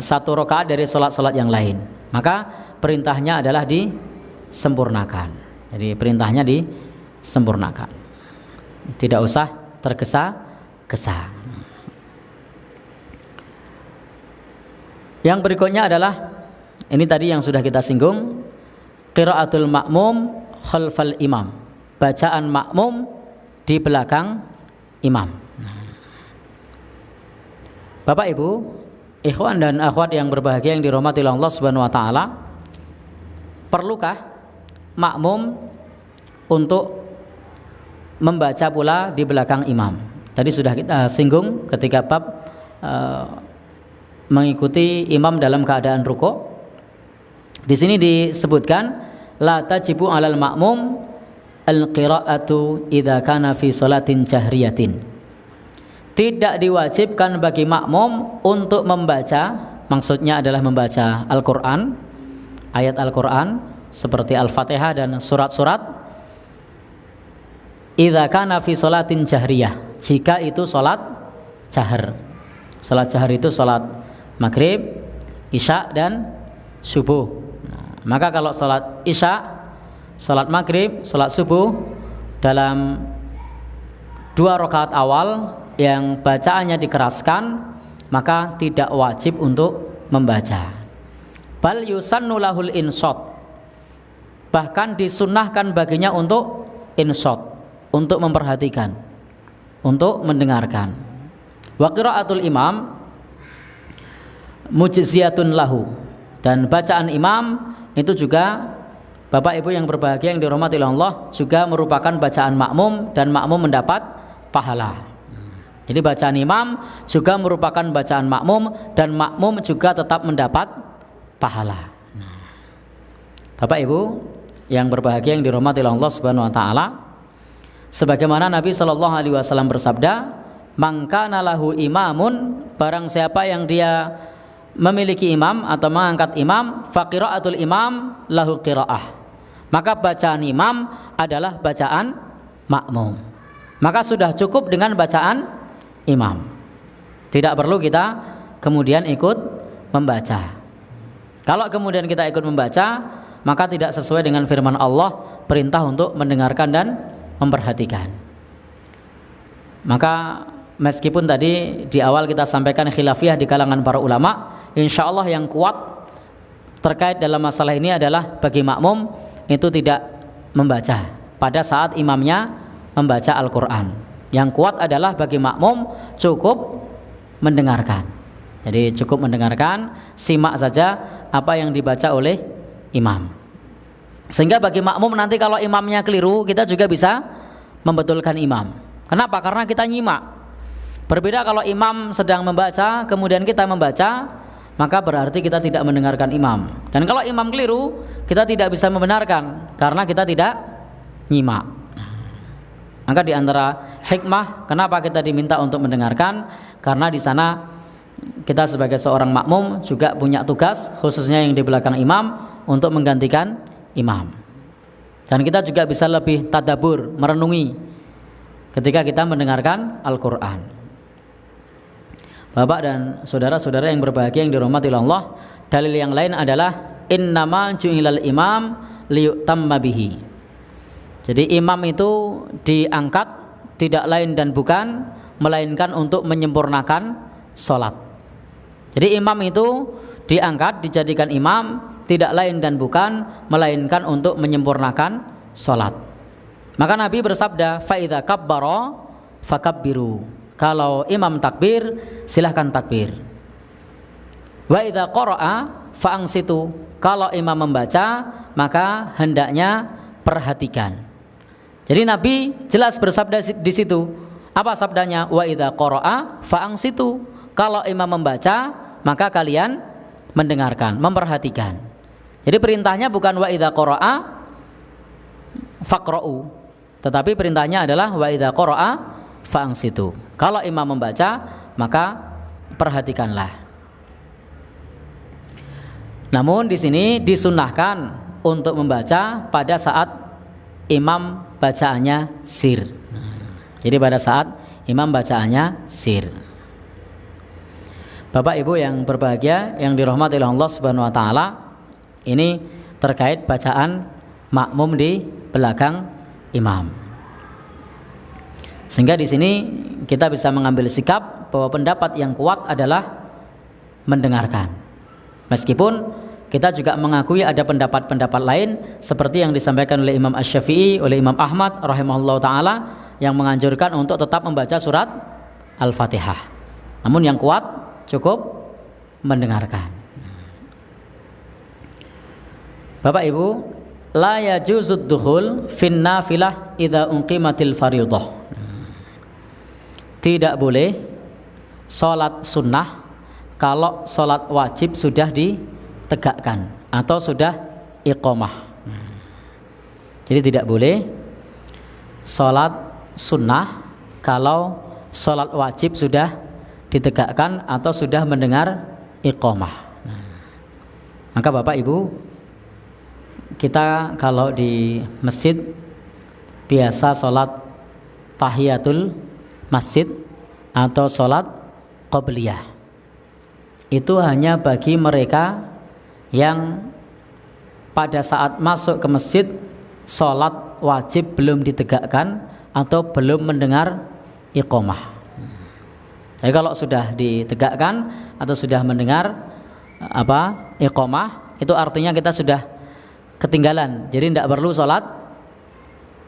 1 rakaat dari sholat-sholat yang lain, maka perintahnya adalah disempurnakan. Jadi perintahnya disempurnakan, tidak usah tergesa-gesa. Yang berikutnya adalah ini tadi yang sudah kita singgung, qiraatul ma'mum khalfal imam, bacaan makmum di belakang imam. Bapak Ibu, ikhwan dan akhwat yang berbahagia yang dirahmati Allah Subhanahu wa taala, perlukah makmum untuk membaca pula di belakang imam? Tadi sudah kita singgung ketika bab mengikuti imam dalam keadaan ruku'. Di sini disebutkan la tajibu 'alal ma'mum al-qira'atu idza kana fi sholatin jahriyatin. Tidak diwajibkan bagi makmum untuk membaca, maksudnya adalah membaca Al-Qur'an, ayat Al-Qur'an seperti Al-Fatihah dan surat-surat, idza kana fi sholatin jahriyah, jika itu salat jahar. Salat jahar itu salat maghrib, isya dan subuh. Maka kalau salat isya, salat maghrib, salat subuh dalam 2 rakaat awal yang bacaannya dikeraskan, maka tidak wajib untuk membaca. Bal yusannu lahul insot, bahkan disunnahkan baginya untuk insot, untuk memperhatikan, untuk mendengarkan. Wa qiraatul imam mujziyatun lahu, dan bacaan imam itu juga, Bapak Ibu yang berbahagia yang dirahmati Allah, juga merupakan bacaan makmum dan makmum mendapat pahala. Jadi bacaan imam juga merupakan bacaan makmum dan makmum juga tetap mendapat pahala. Bapak Ibu yang berbahagia yang dirahmati Allah Subhanahu wa taala, sebagaimana Nabi sallallahu alaihi wasallam bersabda, "Man kana lahu imamun", barang siapa yang dia memiliki imam atau mengangkat imam, faqiraatul imam lahu qiraah, maka bacaan imam adalah bacaan makmum. Maka sudah cukup dengan bacaan imam, tidak perlu kita kemudian ikut membaca. Kalau kemudian kita ikut membaca, maka tidak sesuai dengan firman Allah, perintah untuk mendengarkan dan memperhatikan. Maka meskipun tadi di awal kita sampaikan khilafiyah di kalangan para ulama, insya Allah yang kuat terkait dalam masalah ini adalah bagi makmum itu tidak membaca pada saat imamnya membaca Al-Quran. Yang kuat adalah bagi makmum cukup mendengarkan. Jadi cukup mendengarkan, simak saja apa yang dibaca oleh imam. Sehingga bagi makmum nanti kalau imamnya keliru, kita juga bisa membetulkan imam. Kenapa? Karena kita nyimak. Berbeda kalau imam sedang membaca kemudian kita membaca, maka berarti kita tidak mendengarkan imam. Dan kalau imam keliru, kita tidak bisa membenarkan karena kita tidak nyimak. Maka di antara hikmah kenapa kita diminta untuk mendengarkan, karena di sana kita sebagai seorang makmum juga punya tugas, khususnya yang di belakang imam, untuk menggantikan imam. Dan kita juga bisa lebih tadabbur, merenungi ketika kita mendengarkan Al-Quran. Bapak dan saudara-saudara yang berbahagia yang dirahmati Allah, dalil yang lain adalah innama ju'ilal imam liyutamma bihi. Jadi imam itu diangkat tidak lain dan bukan melainkan untuk menyempurnakan sholat. Jadi imam itu diangkat, dijadikan imam tidak lain dan bukan melainkan untuk menyempurnakan sholat. Maka Nabi bersabda, fa idza kabbara fakabbiru. Kalau imam takbir, silahkan takbir. Wa idza qara'a fa'angsitu. Kalau imam membaca, maka hendaknya perhatikan. Jadi Nabi jelas bersabda di situ. Apa sabdanya? Wa idza qara'a fa'angsitu. Kalau imam membaca, maka kalian mendengarkan, memperhatikan. Jadi perintahnya bukan wa idza qara'a faqra'u, tetapi perintahnya adalah wa idza qara'a fa'angsitu. Kalau imam membaca, maka perhatikanlah. Namun di sini disunahkan untuk membaca pada saat imam bacaannya sir. Jadi pada saat imam bacaannya sir. Bapak Ibu yang berbahagia yang dirahmati oleh Allah Subhanahu wa taala, ini terkait bacaan makmum di belakang imam. Sehingga di sini kita bisa mengambil sikap bahwa pendapat yang kuat adalah mendengarkan. Meskipun kita juga mengakui ada pendapat-pendapat lain seperti yang disampaikan oleh Imam Asy-Syafi'i, oleh Imam Ahmad rahimahullah taala, yang menganjurkan untuk tetap membaca surat Al-Fatihah. Namun yang kuat cukup mendengarkan. Bapak Ibu, la yajuzud dukhul fin nafilah idza unqimatil fardhah. Tidak boleh salat sunnah kalau salat wajib sudah ditegakkan atau sudah iqamah. Jadi tidak boleh salat sunnah kalau salat wajib sudah ditegakkan atau sudah mendengar iqamah. Maka Bapak Ibu, kita kalau di masjid biasa salat tahiyatul masjid atau salat qabliyah, itu hanya bagi mereka yang pada saat masuk ke masjid salat wajib belum ditegakkan atau belum mendengar iqamah. Jadi kalau sudah ditegakkan atau sudah mendengar iqamah, itu artinya kita sudah ketinggalan. Jadi tidak perlu salat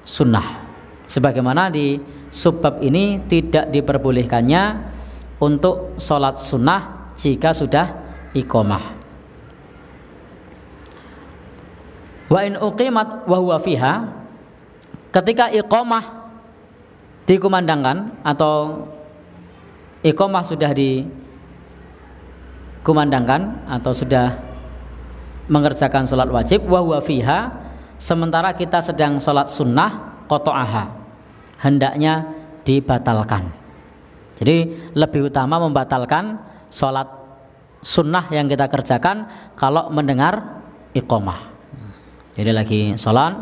sunnah. Sebagaimana di subbab ini tidak diperbolehkannya untuk salat sunnah jika sudah iqamah. Wa in uqimat wa huwa fiha, ketika iqamah dikumandangkan atau iqamah sudah dikumandangkan atau sudah mengerjakan salat wajib, wa huwa fiha, sementara kita sedang salat sunnah, qata'aha, hendaknya dibatalkan. Jadi lebih utama membatalkan salat sunnah yang kita kerjakan kalau mendengar iqamah. Jadi lagi salat,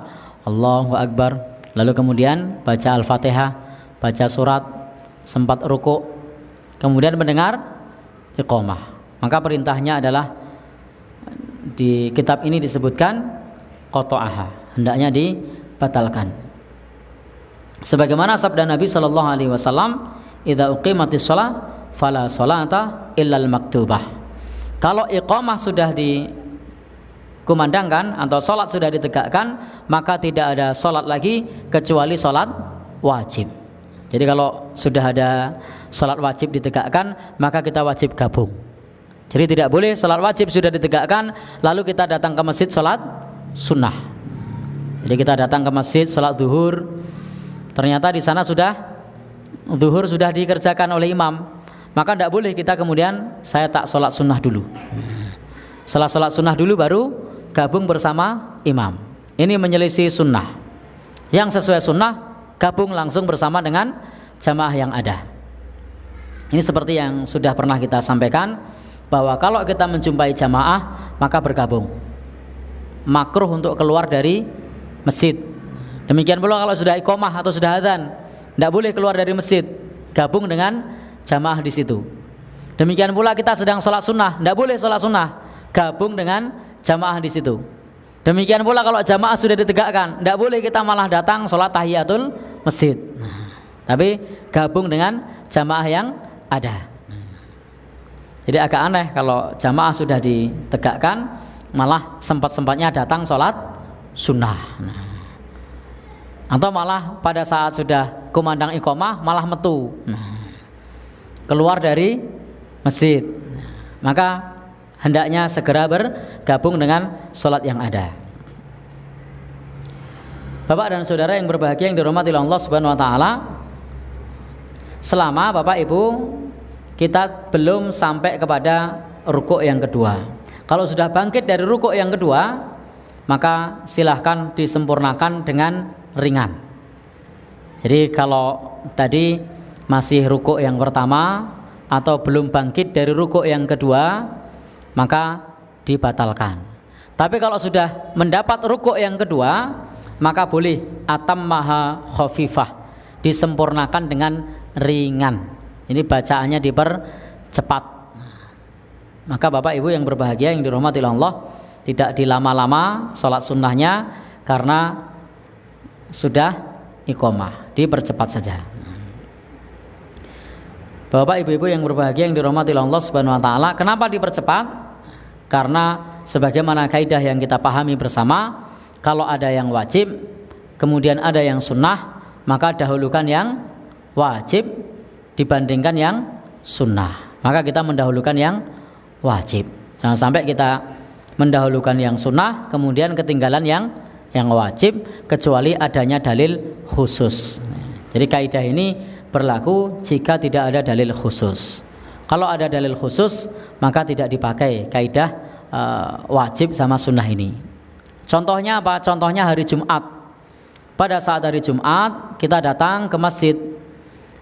Allahu Akbar, lalu kemudian baca Al-Fatihah, baca surat, sempat ruku', kemudian mendengar iqamah. Maka perintahnya adalah di kitab ini disebutkan qata'aha, hendaknya dibatalkan. Sebagaimana sabda Nabi sallallahu alaihi wasallam, idza uqimatis shalah fala sholata illal maktubah. Kalau iqamah sudah dikumandangkan atau salat sudah ditegakkan, maka tidak ada salat lagi kecuali salat wajib. Jadi kalau sudah ada salat wajib ditegakkan, maka kita wajib gabung. Jadi tidak boleh salat wajib sudah ditegakkan lalu kita datang ke masjid salat sunnah. Jadi kita datang ke masjid salat zuhur, ternyata di sana zuhur sudah dikerjakan oleh imam, maka tidak boleh kita kemudian saya tak sholat sunnah dulu. Setelah sholat sunnah dulu baru gabung bersama imam. Ini menyelisih sunnah. Yang sesuai sunnah gabung langsung bersama dengan jamaah yang ada. Ini seperti yang sudah pernah kita sampaikan, bahwa kalau kita menjumpai jamaah maka bergabung. Makruh untuk keluar dari masjid. Demikian pula kalau sudah iqamah atau sudah adzan, tidak boleh keluar dari masjid, gabung dengan jamaah di situ. Demikian pula kita sedang sholat sunnah, tidak boleh sholat sunnah, gabung dengan jamaah di situ. Demikian pula kalau jamaah sudah ditegakkan, tidak boleh kita malah datang sholat tahiyatul masjid, tapi gabung dengan jamaah yang ada. Jadi agak aneh kalau jamaah sudah ditegakkan malah sempat-sempatnya datang sholat sunnah, atau malah pada saat sudah kumandang iqamah malah metu keluar dari masjid. Maka hendaknya segera bergabung dengan sholat yang ada. Bapak dan saudara yang berbahagia yang dirahmati Allah Subhanahu wa taala, selama Bapak Ibu kita belum sampai kepada rukuk yang kedua, kalau sudah bangkit dari rukuk yang kedua, maka silahkan disempurnakan dengan ringan. Jadi kalau tadi masih rukuk yang pertama atau belum bangkit dari rukuk yang kedua, maka dibatalkan. Tapi kalau sudah mendapat rukuk yang kedua, maka boleh atammaha khafifah, disempurnakan dengan ringan. Ini bacaannya dipercepat. Maka Bapak Ibu yang berbahagia yang dirahmati Allah, tidak dilama-lama sholat sunnahnya karena sudah iqamah, dipercepat saja. Bapak Ibu yang berbahagia yang dirahmati Allah Subhanahu wa taala, kenapa dipercepat? Karena sebagaimana kaidah yang kita pahami bersama, kalau ada yang wajib kemudian ada yang sunnah, maka dahulukan yang wajib dibandingkan yang sunnah. Maka kita mendahulukan yang wajib. Jangan sampai kita mendahulukan yang sunnah kemudian ketinggalan yang wajib, kecuali adanya dalil khusus. Jadi kaidah ini berlaku jika tidak ada dalil khusus. Kalau ada dalil khusus maka tidak dipakai kaidah wajib sama sunnah ini. Contohnya apa? Contohnya hari Jumat. Pada saat hari Jumat kita datang ke masjid,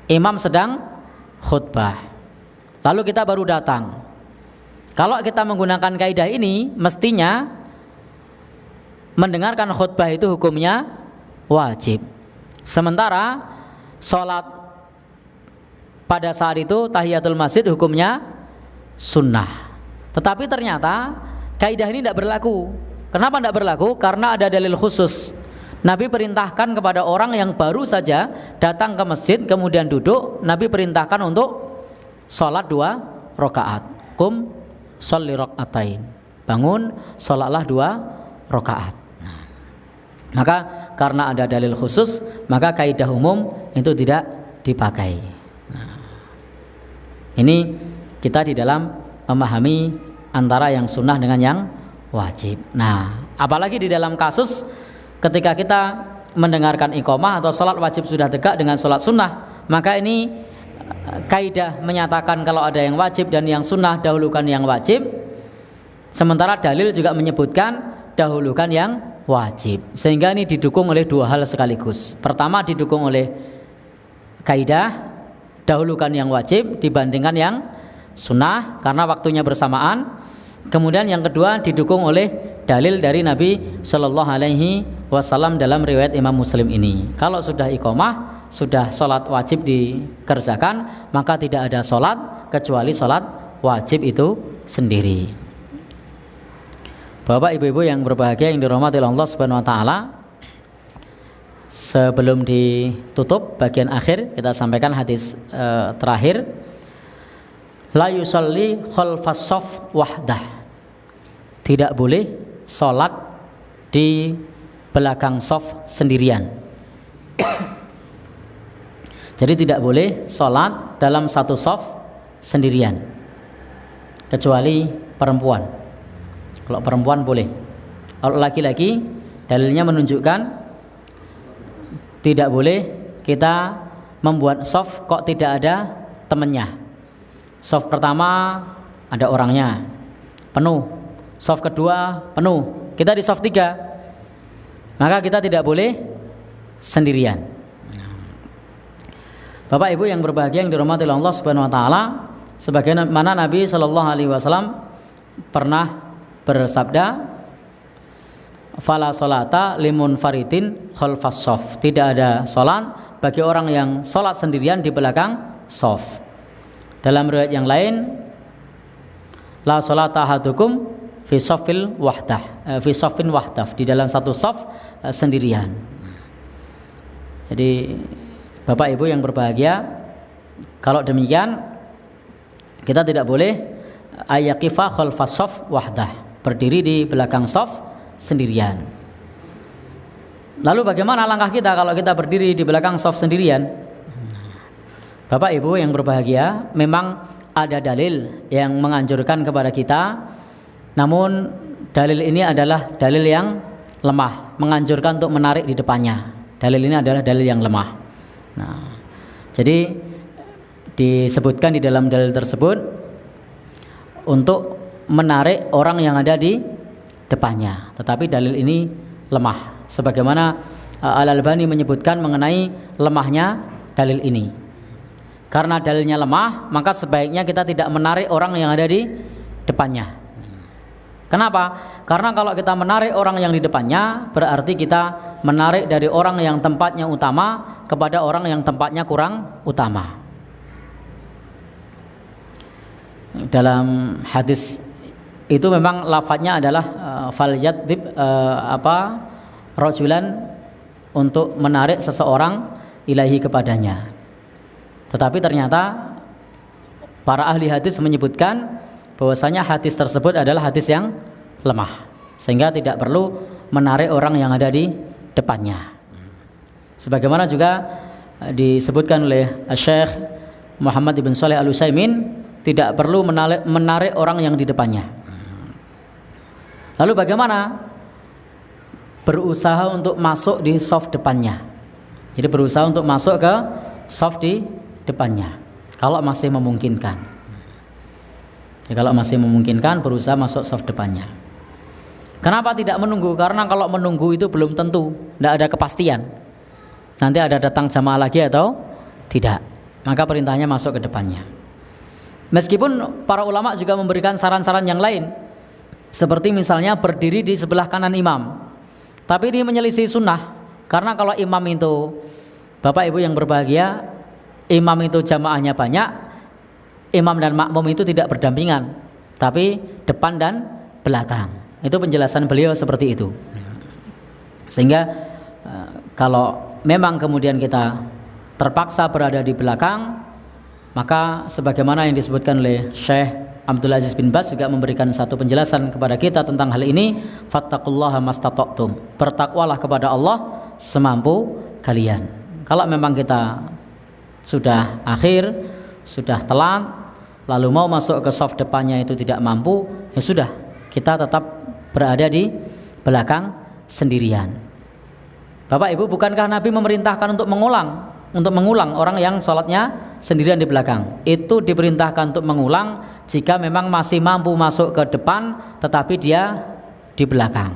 imam sedang khutbah, lalu kita baru datang. Kalau kita menggunakan kaidah ini, mestinya mendengarkan khutbah itu hukumnya wajib. Sementara sholat pada saat itu tahiyatul masjid hukumnya sunnah. Tetapi ternyata kaidah ini tidak berlaku. Kenapa tidak berlaku? Karena ada dalil khusus. Nabi perintahkan kepada orang yang baru saja datang ke masjid kemudian duduk, Nabi perintahkan untuk sholat 2 rakaat. Qum sholli rakaatain. Bangun, sholatlah 2 rakaat. Maka karena ada dalil khusus, maka kaidah umum itu tidak dipakai. Ini kita di dalam memahami antara yang sunnah dengan yang wajib. Apalagi di dalam kasus ketika kita mendengarkan iqamah atau sholat wajib sudah tegak dengan sholat sunnah, maka ini kaidah menyatakan kalau ada yang wajib dan yang sunnah dahulukan yang wajib, sementara dalil juga menyebutkan dahulukan yang wajib, sehingga ini didukung oleh 2 hal sekaligus. Pertama didukung oleh kaidah dahulukan yang wajib dibandingkan yang sunnah karena waktunya bersamaan. Kemudian yang kedua didukung oleh dalil dari Nabi Shallallahu Alaihi Wasallam dalam riwayat Imam Muslim ini. Kalau sudah iqamah, sudah sholat wajib dikerjakan, maka tidak ada sholat kecuali sholat wajib itu sendiri. Bapak ibu-ibu yang berbahagia yang dirahmati Allah Subhanahu Wa Taala, Sebelum ditutup bagian akhir, kita sampaikan hadis terakhir. La yusalli khalfas shaf wahdah. Tidak boleh sholat di belakang shaf sendirian. Jadi tidak boleh sholat dalam satu shaf sendirian, kecuali perempuan. Kalau perempuan boleh. Kalau laki-laki, dalilnya menunjukkan tidak boleh kita membuat shaf kok tidak ada temannya. Shaf pertama ada orangnya, penuh. Shaf kedua penuh. Kita di shaf 3, maka kita tidak boleh sendirian. Bapak Ibu yang berbahagia yang dirahmati Allah Subhanahu wa taala, sebagaimana Nabi sallallahu alaihi wasallam pernah bersabda, fala sholata limun faridin khalfas shaf. Tidak ada salat bagi orang yang salat sendirian di belakang shaf. Dalam riwayat yang lain, la sholata ahadukum fi shaffil wahdah, fi shaffin wahdah, di dalam satu shaf sendirian. Jadi Bapak Ibu yang berbahagia, kalau demikian kita tidak boleh ayaqifa khalfas shaf wahdah, berdiri di belakang shaf sendirian. Lalu bagaimana langkah kita kalau kita berdiri di belakang shaf sendirian? Bapak Ibu yang berbahagia, memang ada dalil yang menganjurkan kepada kita, namun dalil ini adalah dalil yang lemah, menganjurkan untuk menarik di depannya. Dalil ini adalah dalil yang lemah. Nah, jadi disebutkan di dalam dalil tersebut untuk menarik orang yang ada di depannya, tetapi dalil ini lemah. Sebagaimana Al-Albani menyebutkan mengenai lemahnya dalil ini. Karena dalilnya lemah, maka sebaiknya kita tidak menarik orang yang ada di depannya. Kenapa? Karena kalau kita menarik orang yang di depannya, berarti kita menarik dari orang yang tempatnya utama kepada orang yang tempatnya kurang utama. Dalam hadis itu memang lafadznya adalah falyadib rajulan, untuk menarik seseorang ilahi kepadanya. Tetapi ternyata para ahli hadis menyebutkan bahwasanya hadis tersebut adalah hadis yang lemah, sehingga tidak perlu menarik orang yang ada di depannya. Sebagaimana juga disebutkan oleh Syekh Muhammad ibn Shalih Al-Utsaimin, tidak perlu menarik orang yang di depannya. Lalu bagaimana? Berusaha untuk masuk di shaf depannya. Jadi berusaha untuk masuk ke shaf di depannya, kalau masih memungkinkan. Jadi kalau masih memungkinkan, berusaha masuk shaf depannya. Kenapa tidak menunggu? Karena kalau menunggu itu belum tentu, tidak ada kepastian nanti ada datang jamaah lagi atau tidak. Maka perintahnya masuk ke depannya. Meskipun para ulama juga memberikan saran-saran yang lain, seperti misalnya berdiri di sebelah kanan imam, tapi ini menyelisih sunnah. Karena kalau imam itu, Bapak Ibu yang berbahagia, imam itu jamaahnya banyak, imam dan makmum itu tidak berdampingan, tapi depan dan belakang. Itu penjelasan beliau seperti itu. Sehingga kalau memang kemudian kita terpaksa berada di belakang, maka sebagaimana yang disebutkan oleh Syekh Abdul Aziz bin Baz juga memberikan satu penjelasan kepada kita tentang hal ini, fattaqullaha mastata'tum, bertakwalah kepada Allah semampu kalian. Kalau memang kita sudah akhir, sudah telat, lalu mau masuk ke shaf depannya itu tidak mampu, ya sudah, kita tetap berada di belakang sendirian. Bapak Ibu, bukankah Nabi memerintahkan untuk mengulang orang yang sholatnya sendirian di belakang? Itu diperintahkan untuk mengulang jika memang masih mampu masuk ke depan tetapi dia di belakang.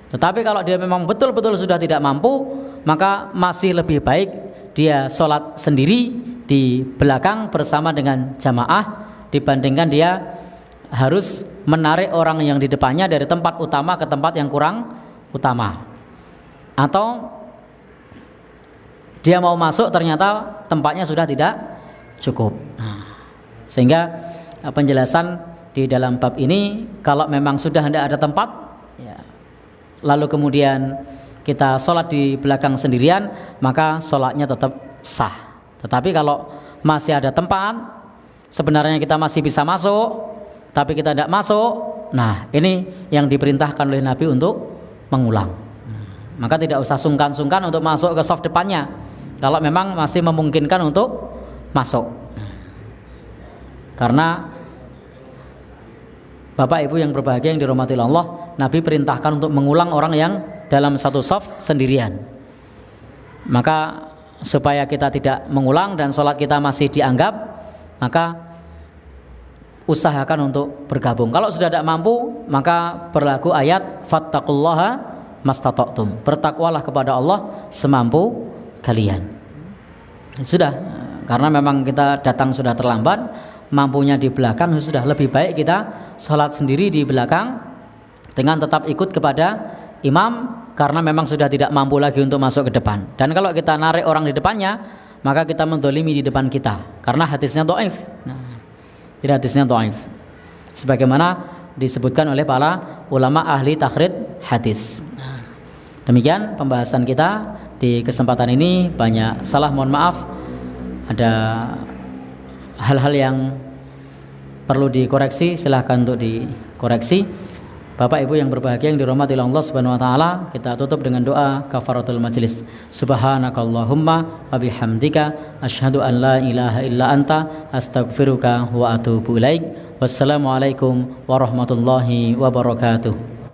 Tetapi kalau dia memang betul-betul sudah tidak mampu, maka masih lebih baik dia sholat sendiri di belakang bersama dengan jamaah, dibandingkan dia harus menarik orang yang di depannya dari tempat utama ke tempat yang kurang utama, atau dia mau masuk ternyata tempatnya sudah tidak cukup. Sehingga penjelasan di dalam bab ini, kalau memang sudah tidak ada tempat, ya, lalu kemudian kita sholat di belakang sendirian, maka sholatnya tetap sah. Tetapi kalau masih ada tempat, sebenarnya kita masih bisa masuk, tapi kita tidak masuk, nah ini yang diperintahkan oleh Nabi untuk mengulang. Maka tidak usah sungkan-sungkan untuk masuk ke saf depannya kalau memang masih memungkinkan untuk masuk. Karena Bapak Ibu yang berbahagia yang dirahmati Allah, Nabi perintahkan untuk mengulang orang yang dalam satu saf sendirian. Maka supaya kita tidak mengulang dan sholat kita masih dianggap, maka usahakan untuk bergabung. Kalau sudah tidak mampu, maka berlaku ayat fattaqullaha mastata'tum. Bertakwalah kepada Allah semampu kalian. Sudah, karena memang kita datang sudah terlambat, mampunya di belakang, sudah lebih baik kita sholat sendiri di belakang dengan tetap ikut kepada imam, karena memang sudah tidak mampu lagi untuk masuk ke depan. Dan kalau kita narik orang di depannya, maka kita mendolimi di depan kita, karena hadisnya dhaif. Tidak, hadisnya dhaif. Sebagaimana disebutkan oleh para ulama ahli takhrid hadis. Demikian pembahasan kita di kesempatan ini. Banyak salah, mohon maaf. Ada hal-hal yang perlu dikoreksi, silahkan untuk dikoreksi. Bapak Ibu yang berbahagia yang dirahmati Allah Subhanahu wa taala, kita tutup dengan doa kafaratul majlis. Subhanakallahumma wa bihamdika asyhadu an la ilaha illa anta astaghfiruka wa atubu ilaik. Wassalamualaikum warahmatullahi wabarakatuh.